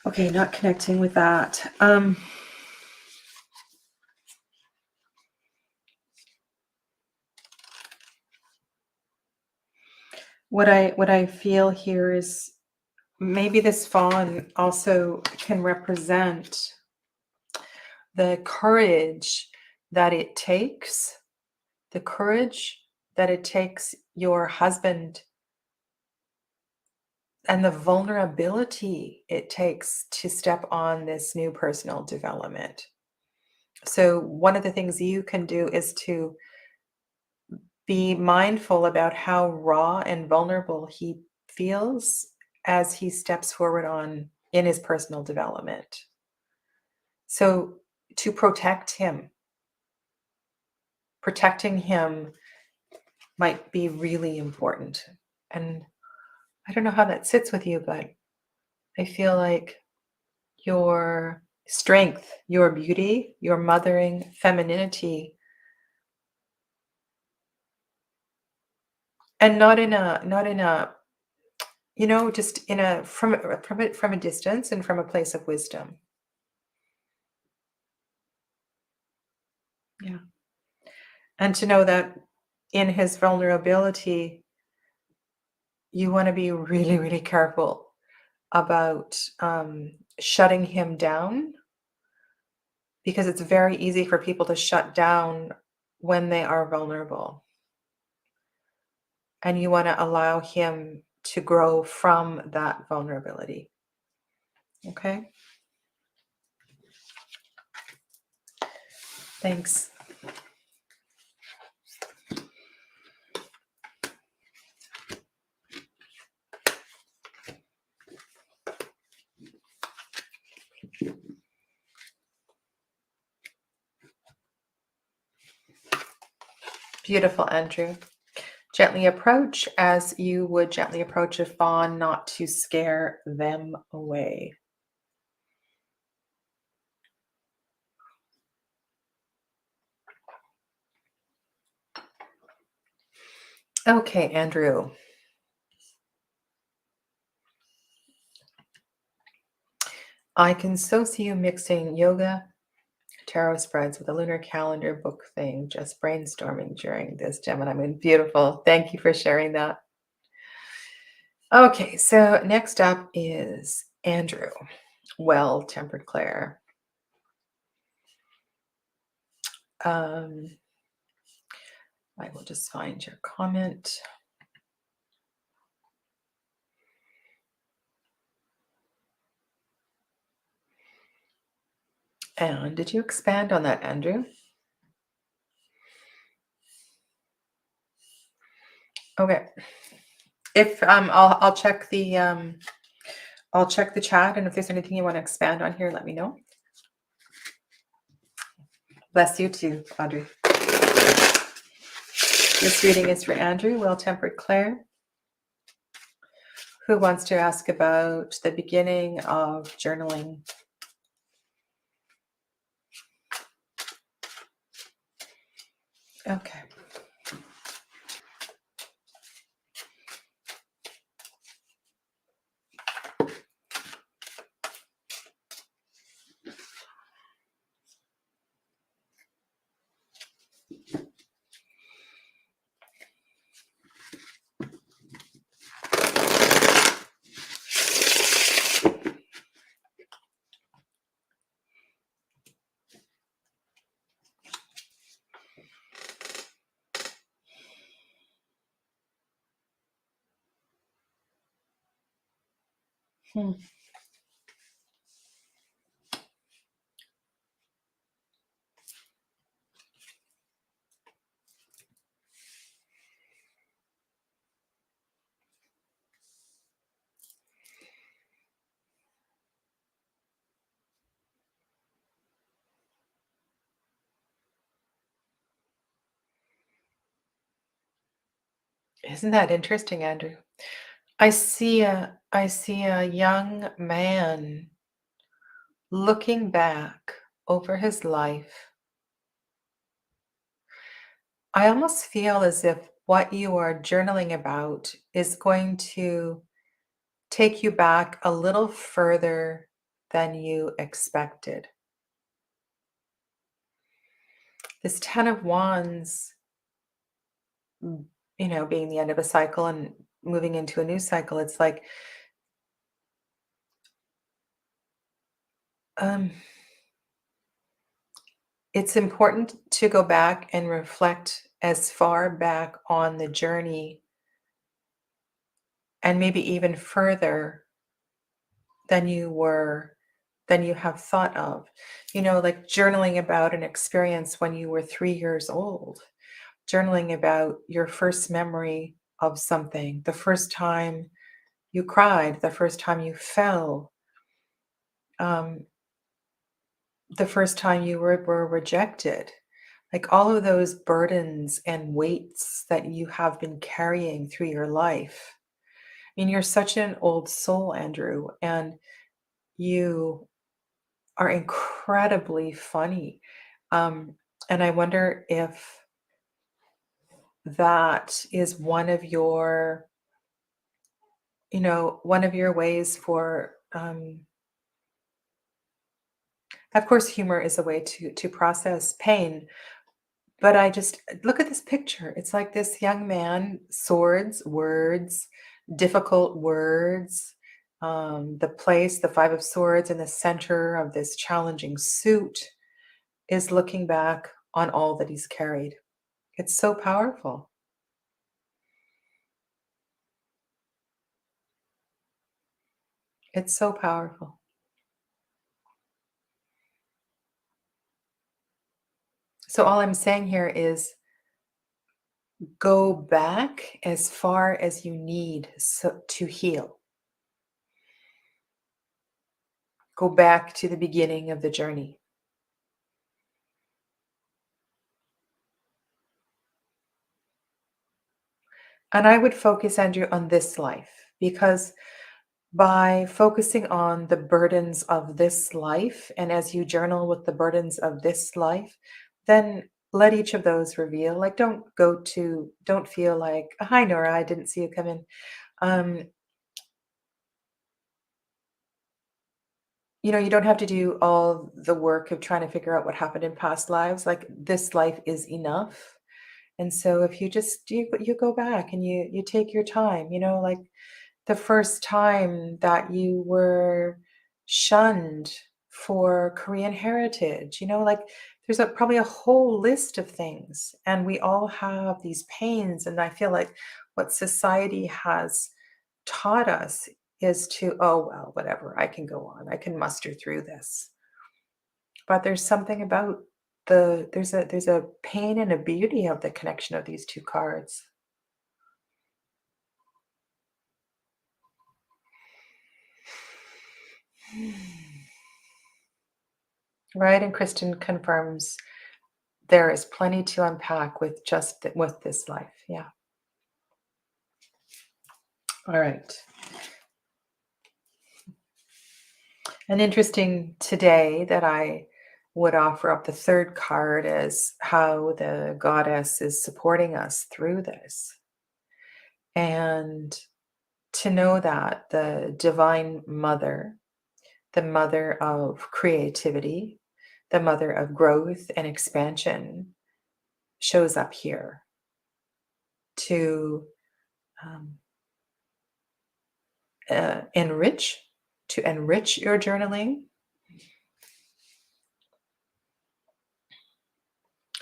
Okay, not connecting with that. What I feel here is maybe this fawn also can represent the courage that it takes, your husband, and the vulnerability it takes to step on this new personal development. So one of the things you can do is to be mindful about how raw and vulnerable he feels as he steps forward in his personal development. So to protecting him might be really important. And I don't know how that sits with you, but I feel like your strength, your beauty, your mothering femininity, and not in a just from a distance and from a place of wisdom. Yeah. And to know that in his vulnerability, you want to be really, really careful about shutting him down, because it's very easy for people to shut down when they are vulnerable. And you want to allow him to grow from that vulnerability. Okay? Thanks. Beautiful, Andrew. Gently approach as you would gently approach a fawn, not to scare them away. Okay, Andrew. I can so see you mixing yoga, tarot spreads with a lunar calendar book thing, just brainstorming during this Gemini moon. Beautiful. Thank you for sharing that. Okay, so next up is Andrew. Well-tempered Claire. I will just find your comment. And did you expand on that, Andrew? Okay. If I'll check the I'll check the chat, and if there's anything you want to expand on here, let me know. Bless you too, Audrey. This reading is for Andrew, Well-Tempered Claire, who wants to ask about the beginning of journaling. Okay. Isn't that interesting, Andrew? I see a young man looking back over his life. I almost feel as if what you are journaling about is going to take you back a little further than you expected. This 10 of Wands, being the end of a cycle and moving into a new cycle, it's like, um, it's important to go back and reflect as far back on the journey and maybe even further than you have thought of. Like journaling about an experience when you were 3 years old, journaling about your first memory of something, the first time you cried, the first time you fell, um, the first time you were rejected. Like all of those burdens and weights that you have been carrying through your life. I mean, you're such an old soul, Andrew, and you are incredibly funny. Um, and I wonder if that is one of your ways for, of course, humor is a way to process pain. But I just look at this picture. It's like this young man, swords, words, difficult words, the 5 of Swords in the center of this challenging suit is looking back on all that he's carried. It's so powerful. It's so powerful. So all I'm saying here is go back as far as you need to heal. Go back to the beginning of the journey. And I would focus, Andrew, on this life, because by focusing on the burdens of this life, and as you journal with the burdens of this life, then let each of those reveal. Like, don't feel like, hi, Nora, I didn't see you come in. Um, you don't have to do all the work of trying to figure out what happened in past lives. Like, this life is enough. And so if you go back and you take your time, like the first time that you were shunned for Korean heritage, like there's probably a whole list of things, and we all have these pains. And I feel like what society has taught us is to, oh, well, whatever, I can go on, I can muster through this. But there's something about there's a pain and a beauty of the connection of these two cards. right? And Kristen confirms there is plenty to unpack with just with this life. Yeah. All right. And interesting today that I would offer up the third card as how the goddess is supporting us through this. And to know that the divine mother, the mother of creativity, the mother of growth and expansion, shows up here to um, enrich, to enrich your journaling.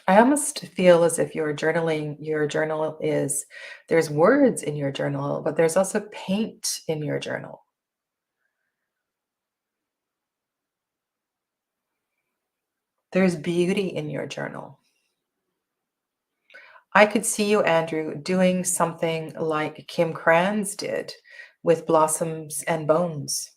I almost feel as if your journal is, there's words in your journal, but there's also paint in your journal. There's beauty in your journal. I could see you, Andrew, doing something like Kim Kranz did with Blossoms and Bones.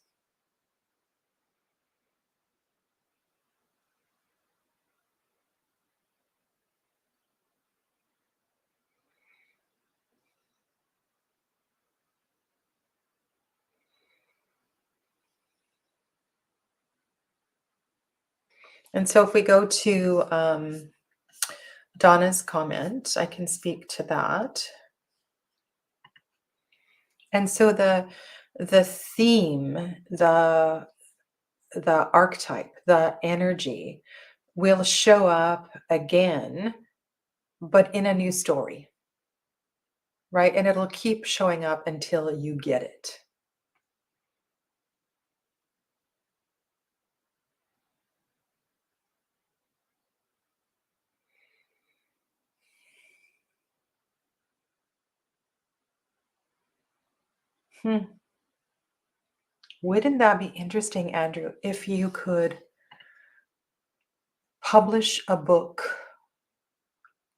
And so if we go to Donna's comment, I can speak to that. And so the theme, the archetype, the energy will show up again, but in a new story, right? And it'll keep showing up until you get it. Wouldn't that be interesting, Andrew, if you could publish a book,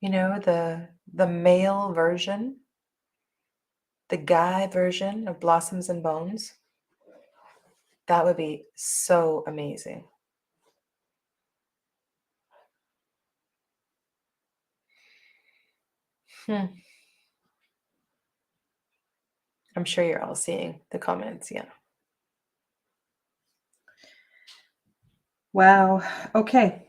the male version, the guy version of Blossoms and Bones? That would be so amazing. I'm sure you're all seeing the comments. Yeah. Wow. Okay.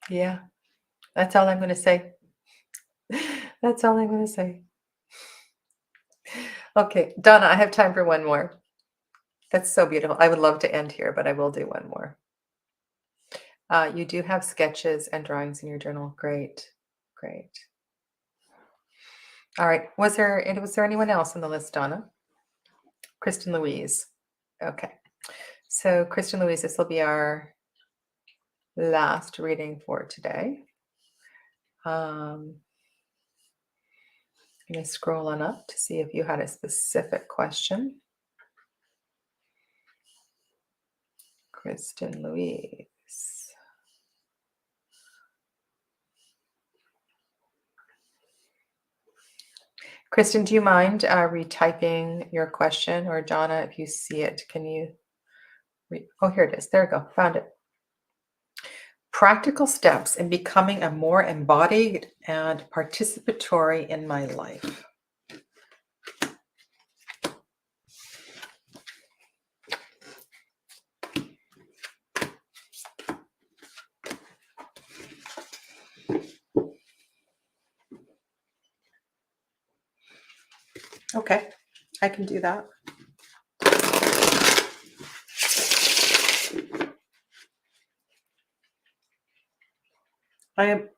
Yeah. That's all I'm going to say. That's all I'm going to say. Okay. Donna, I have time for one more. That's so beautiful. I would love to end here, but I will do one more. You do have sketches and drawings in your journal. Great. Great. All right. Was there anyone else on the list, Donna? Kristen Louise. Okay. So Kristen Louise, this will be our last reading for today. I'm going to scroll on up to see if you had a specific question. Kristen Louise. Kristen, do you mind retyping your question? Or Donna, if you see it, can you oh, here it is. There we go. Found it. Practical steps in becoming a more embodied and participatory in my life. Okay, I can do that. I am.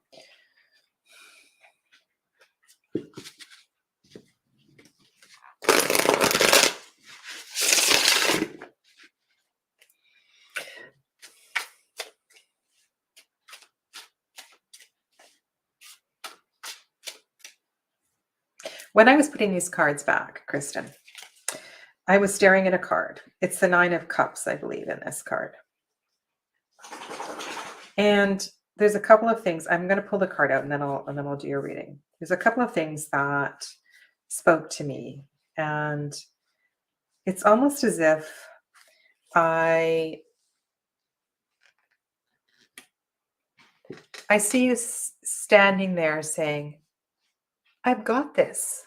When I was putting these cards back, Kristen, I was staring at a card. It's the 9 of Cups, I believe, in this card. And there's a couple of things. I'm going to pull the card out and then I'll do your reading. There's a couple of things that spoke to me, and it's almost as if I see you standing there saying, I've got this.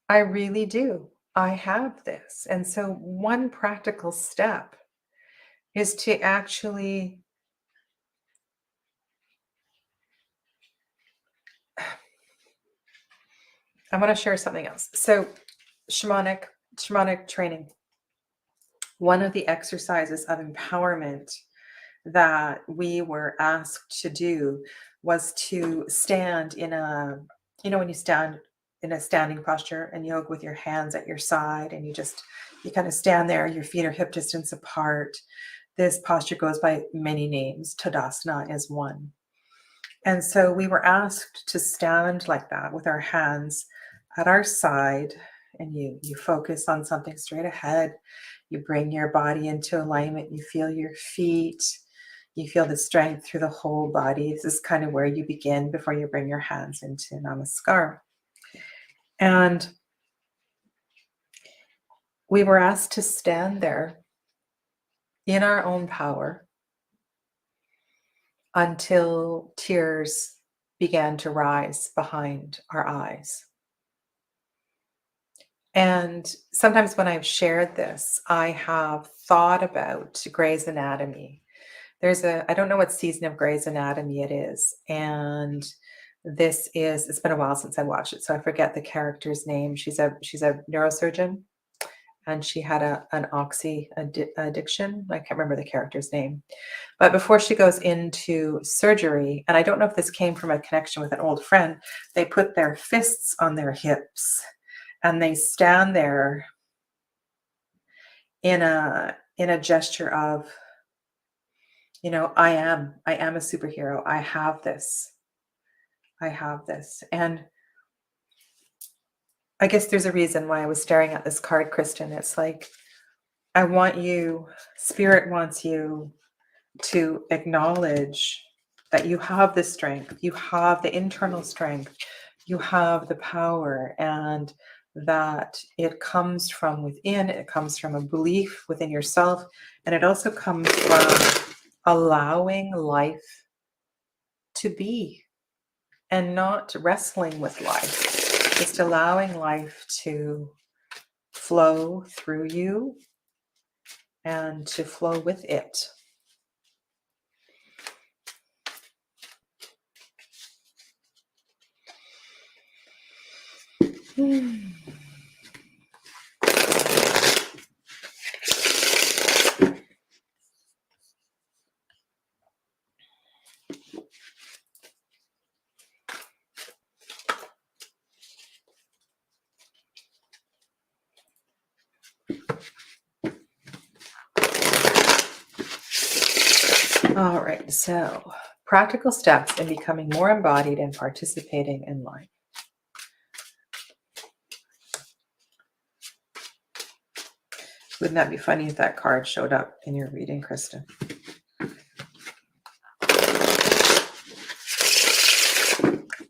I really do. I have this. And so one practical step is to actually I want to share something else. So shamanic training, one of the exercises of empowerment that we were asked to do was to stand in a, when you stand in a standing posture and yoga with your hands at your side and you kind of stand there, your feet are hip distance apart. This posture goes by many names. Tadasana is one. And so we were asked to stand like that with our hands at our side, and you focus on something straight ahead. You bring your body into alignment. You feel your feet. You feel the strength through the whole body. This is kind of where you begin before you bring your hands into Namaskar. And we were asked to stand there in our own power until tears began to rise behind our eyes. And sometimes when I've shared this, I have thought about Grey's Anatomy. I don't know what season of Grey's Anatomy it is. And it's been a while since I watched it, so I forget the character's name. She's a neurosurgeon, and she had an oxy addiction. I can't remember the character's name. But before she goes into surgery, and I don't know if this came from a connection with an old friend, they put their fists on their hips and they stand there in a gesture of, I am a superhero. I have this. And I guess there's a reason why I was staring at this card, Kristen. It's like, Spirit wants you to acknowledge that you have the strength, you have the internal strength, you have the power, and that it comes from within, it comes from a belief within yourself, and it also comes from allowing life to be and not wrestling with life, just allowing life to flow through you and to flow with it. All right, so practical steps in becoming more embodied and participating in life. Wouldn't that be funny if that card showed up in your reading, Kristen? Of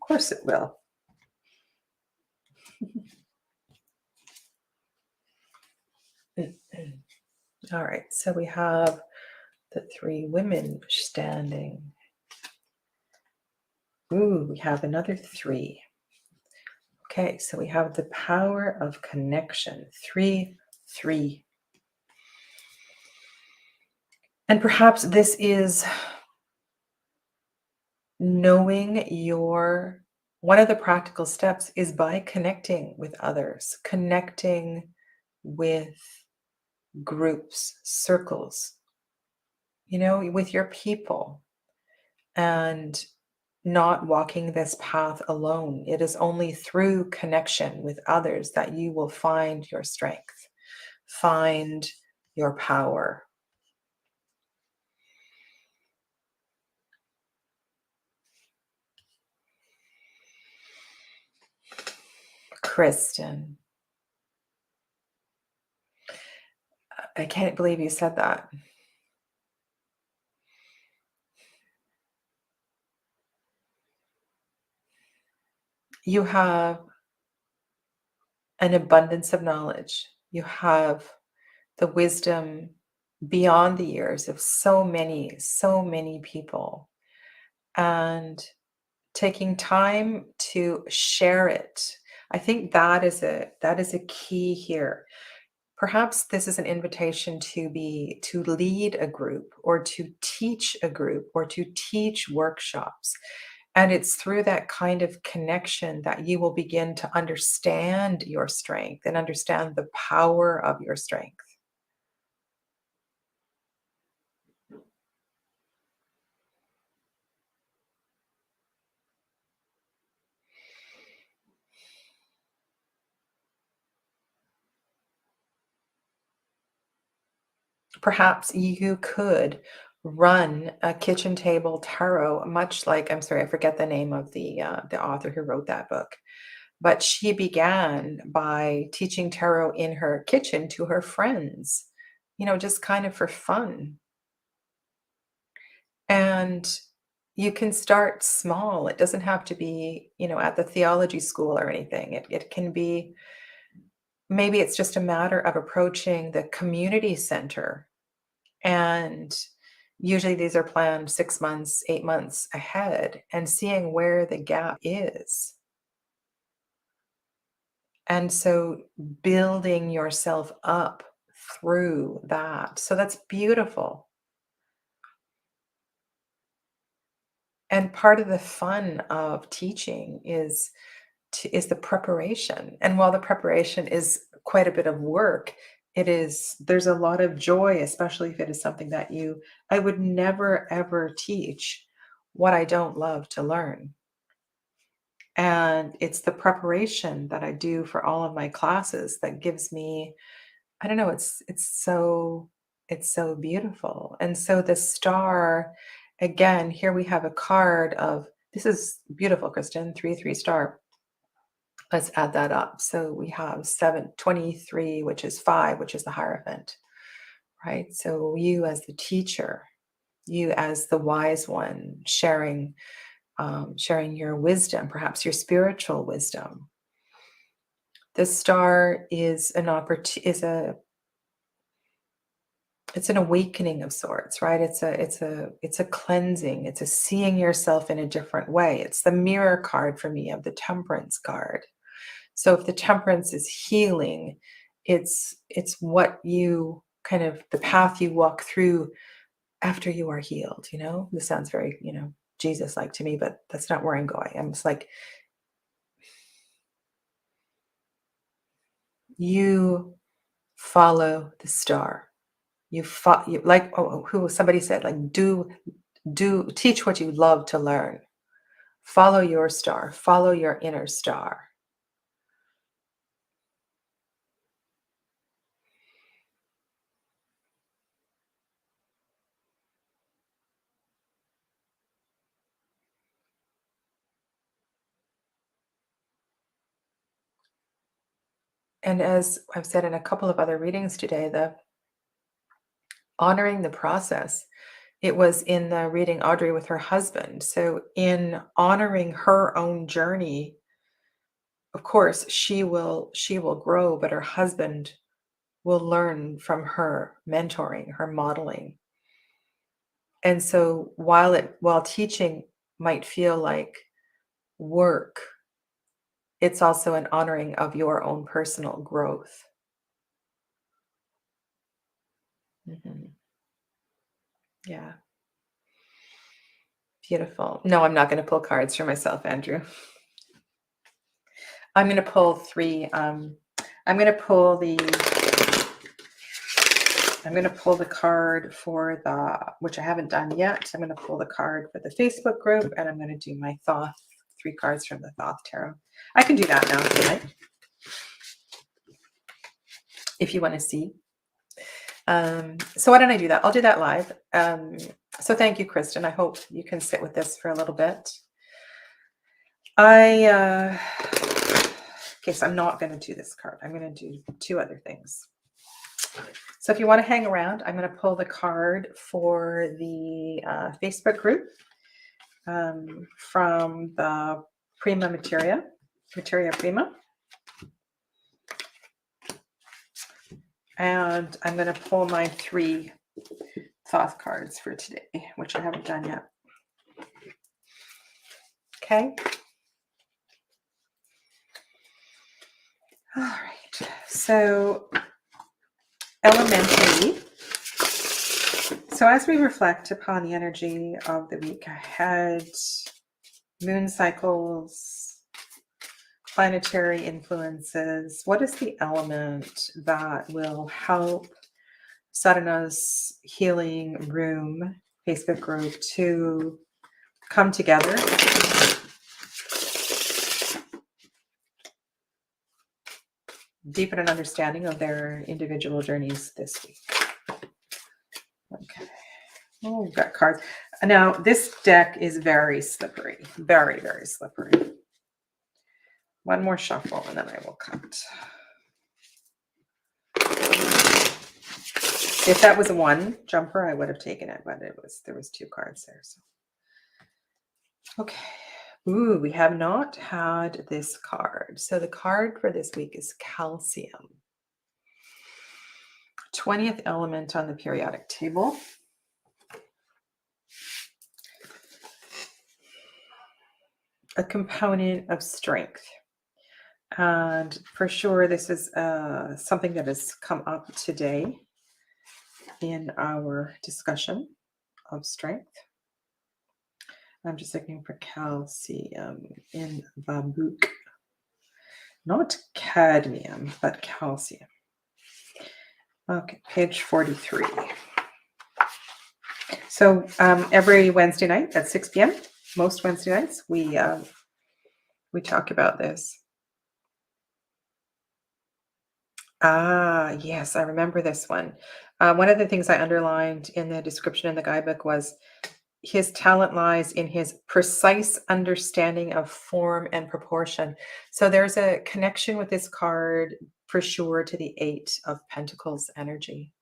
course it will. All right, so we have the three women standing. Ooh, we have another three. Okay, so we have the power of connection. 3, 3. And perhaps this is knowing one of the practical steps is by connecting with others, connecting with groups, circles, with your people, and not walking this path alone. It is only through connection with others that you will find your strength, find your power. Kristen, I can't believe you said that. You have an abundance of knowledge. You have the wisdom beyond the years of so many people. And taking time to share it. I think that is a key here. Perhaps this is an invitation to lead a group or to teach a group or to teach workshops. And it's through that kind of connection that you will begin to understand your strength and understand the power of your strength. Perhaps you could run a kitchen table tarot, much like, I'm sorry, I forget the name of the author who wrote that book, but she began by teaching tarot in her kitchen to her friends, just kind of for fun. And you can start small. It doesn't have to be, at the theology school or anything. It can be, maybe it's just a matter of approaching the community center. And usually these are planned 6 months, 8 months ahead, and seeing where the gap is. And so building yourself up through that. So that's beautiful. And part of the fun of teaching is the preparation. And while the preparation is quite a bit of work, there's a lot of joy, especially if it is something that I would never ever teach what I don't love to learn. And it's the preparation that I do for all of my classes that gives me, I don't know, it's so beautiful. And so the star, again, here we have a card of, this is beautiful, Kristen, 3 star. Let's add that up. So we have 723, which is 5, which is the Hierophant, right? So you as the teacher, you as the wise one, sharing your wisdom, perhaps your spiritual wisdom. The star is it's an awakening of sorts, right? It's a cleansing. It's a seeing yourself in a different way. It's the mirror card for me of the Temperance card. So if the Temperance is healing, it's what you kind of, the path you walk through after you are healed. This sounds very, Jesus like to me, but that's not where I'm going. I'm just like, you follow the star. You like, who somebody said, like, do teach what you love to learn. Follow your star, follow your inner star. And as I've said in a couple of other readings today, the honoring the process, it was in the reading Audrey with her husband. So in honoring her own journey, of course, she will grow, but her husband will learn from her mentoring, her modeling. And so while teaching might feel like work, it's also an honoring of your own personal growth. Mhm. Yeah, beautiful. No, I'm not going to pull cards for myself, Andrew. I'm going to pull three. I'm going to pull the. I'm going to pull the card for which I haven't done yet. I'm going to pull the card for the Facebook group, and I'm going to do my Thoth, 3 cards from the Thoth Tarot. I can do that now if you like, if you want to see. So why don't I do that? I'll do that live. So thank you, Kristen. I hope you can sit with this for a little bit. Okay, so I'm not going to do this card. I'm going to do 2 other things. So if you want to hang around, I'm going to pull the card for the Facebook group from the Prima Materia. Materia Prima. And I'm going to pull my 3 Thoth cards for today, which I haven't done yet. Okay. All right. So, elementary. So as we reflect upon the energy of the week ahead, moon cycles, planetary influences, what is the element that will help Sadhana's healing room Facebook group to come together deepen an understanding of their individual journeys this week? Okay. Oh, we've got cards. Now, this deck is very slippery. Very, very slippery. One more shuffle and then I will cut. If that was one jumper, I would have taken it, but there was 2 cards there. So, okay. Ooh, we have not had this card. So the card for this week is calcium. 20th element on the periodic table. A component of strength. And for sure, this is something that has come up today in our discussion of strength. I'm just looking for calcium in the book. Not cadmium, but calcium. Okay, page 43. So every Wednesday night at 6 p.m., most Wednesday nights, we talk about this. Ah, yes, I remember this one. One of the things I underlined in the description in the guidebook was his talent lies in his precise understanding of form and proportion. So there's a connection with this card for sure to the 8 of Pentacles energy.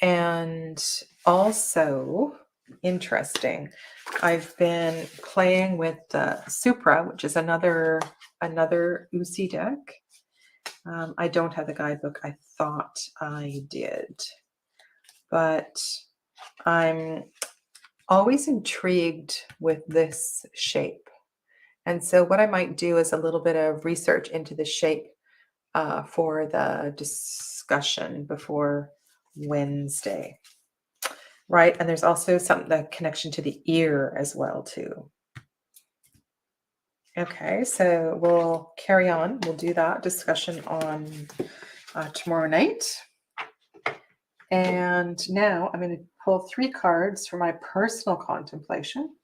And also, interesting, I've been playing with the Supra, which is another Usi deck. I don't have the guidebook. I thought I did. But I'm always intrigued with this shape. And so what I might do is a little bit of research into the shape for the discussion before Wednesday. Right. And there's also the connection to the ear as well, too. Okay, so we'll carry on. We'll do that discussion on tomorrow night. And now I'm going to pull 3 cards for my personal contemplation.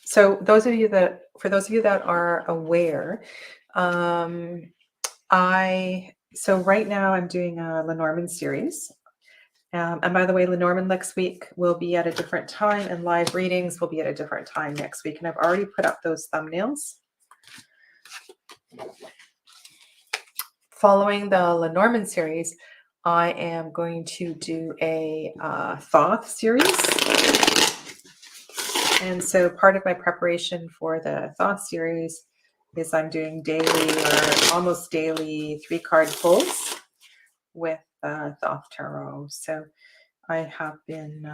So for those of you that are aware, so right now I'm doing a Lenormand series. And by the way, Lenormand next week will be at a different time, and live readings will be at a different time next week. And I've already put up those thumbnails. Following the Lenormand series, I am going to do a Thoth series. And so part of my preparation for the Thoth series is I'm doing daily or almost daily 3-card pulls with Thoth Tarot. So I have been,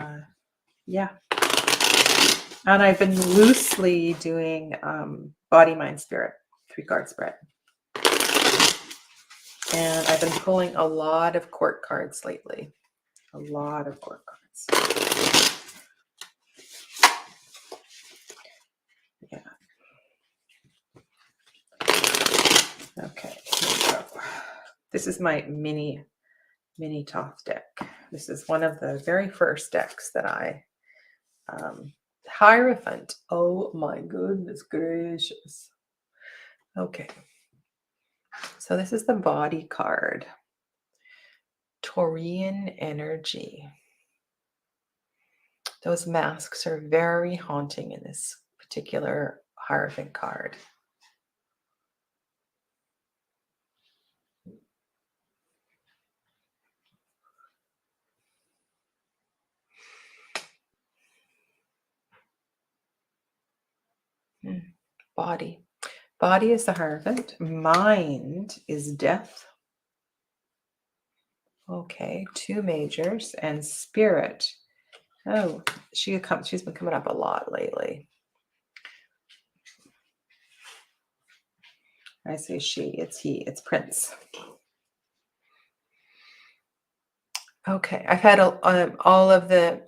and I've been loosely doing Body, Mind, Spirit, 3-card spread. And I've been pulling a lot of court cards lately. A lot of court cards. Yeah. Okay, here we go. This is my mini Thoth deck. This is one of the very first decks that I Hierophant. Oh my goodness gracious. Okay. So this is the body card. Taurian energy. Those masks are very haunting in this particular Hierophant card. Hmm. Body. Body is the Hierophant. Mind is Death. Okay, 2 majors. And Spirit. Oh, she's been coming up a lot lately. I say she, it's he, it's Prince. Okay, I've had all of the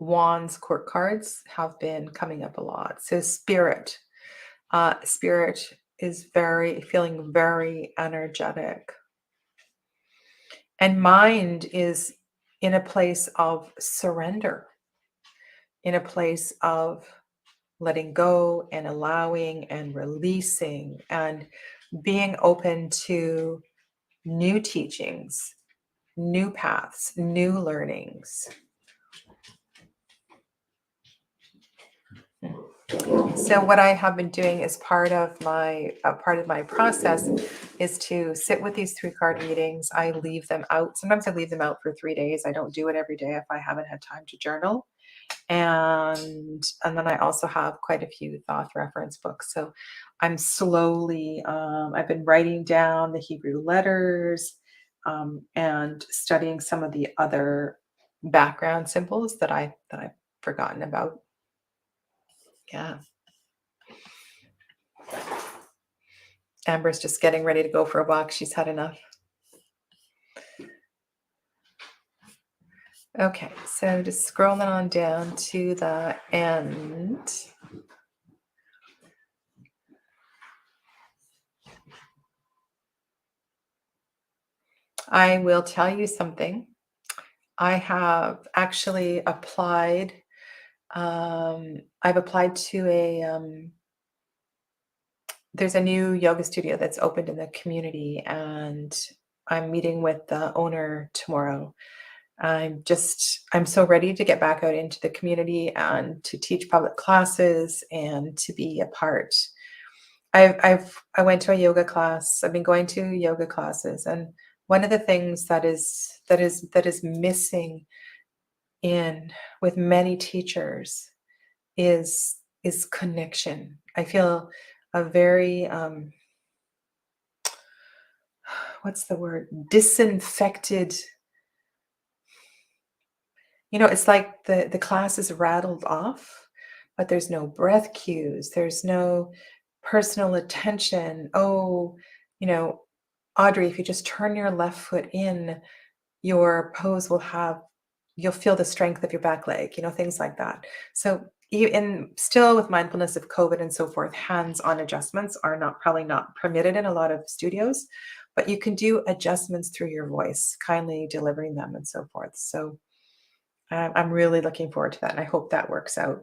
Wands court cards have been coming up a lot. So Spirit, Spirit is feeling very energetic, and Mind is in a place of surrender, in a place of letting go and allowing and releasing and being open to new teachings, new paths, new learnings. So what I have been doing as part of my process is to sit with these 3 card readings. I leave them out. Sometimes I leave them out for 3 days. I don't do it every day if I haven't had time to journal. And then I also have quite a few thought reference books. So I'm slowly I've been writing down the Hebrew letters and studying some of the other background symbols that I've forgotten about. Yeah. Amber's just getting ready to go for a walk. She's had enough. Okay, so just scrolling on down to the end. I will tell you something. I have actually applied. I've applied to there's a new yoga studio that's opened in the community, and I'm meeting with the owner tomorrow. I'm so ready to get back out into the community and to teach public classes and to be a part. I went to a yoga class. I've been going to yoga classes, and one of the things that is missing in with many teachers is connection. I feel a very what's the word? Disinfected. It's like the class is rattled off, but there's no breath cues. There's no personal attention. Oh, you know, Audrey, if you just turn your left foot in, your pose you'll feel the strength of your back leg, things like that. So and still with mindfulness of COVID and so forth, hands-on adjustments are probably not permitted in a lot of studios, but you can do adjustments through your voice, kindly delivering them and so forth. So I'm really looking forward to that, and I hope that works out.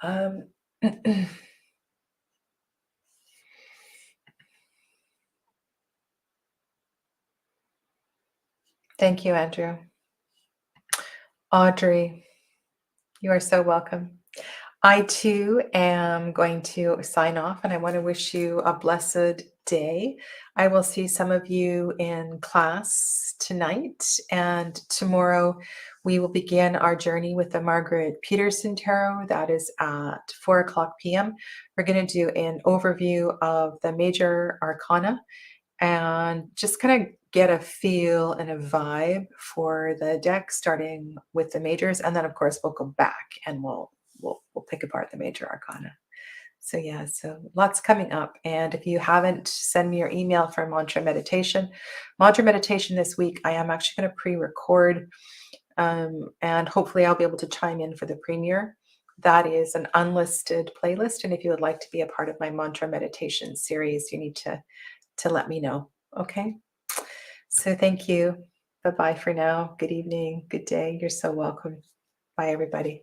Um, Thank you, Andrew. Audrey, you are so welcome. I too am going to sign off, and I want to wish you a blessed day. I will see some of you in class tonight, and tomorrow we will begin our journey with the Margaret Peterson Tarot. That is at 4:00 p.m. We're going to do an overview of the major arcana and just kind of get a feel and a vibe for the deck, starting with the majors, and then of course we'll go back and we'll pick apart the major arcana. So yeah, so lots coming up. And if you haven't, send me your email for mantra meditation. Mantra meditation this week, I am actually going to pre-record, and hopefully I'll be able to chime in for the premiere. That is an unlisted playlist, and if you would like to be a part of my mantra meditation series, you need to let me know. Okay. So thank you. Bye bye for now. Good evening. Good day. You're so welcome. Bye, everybody.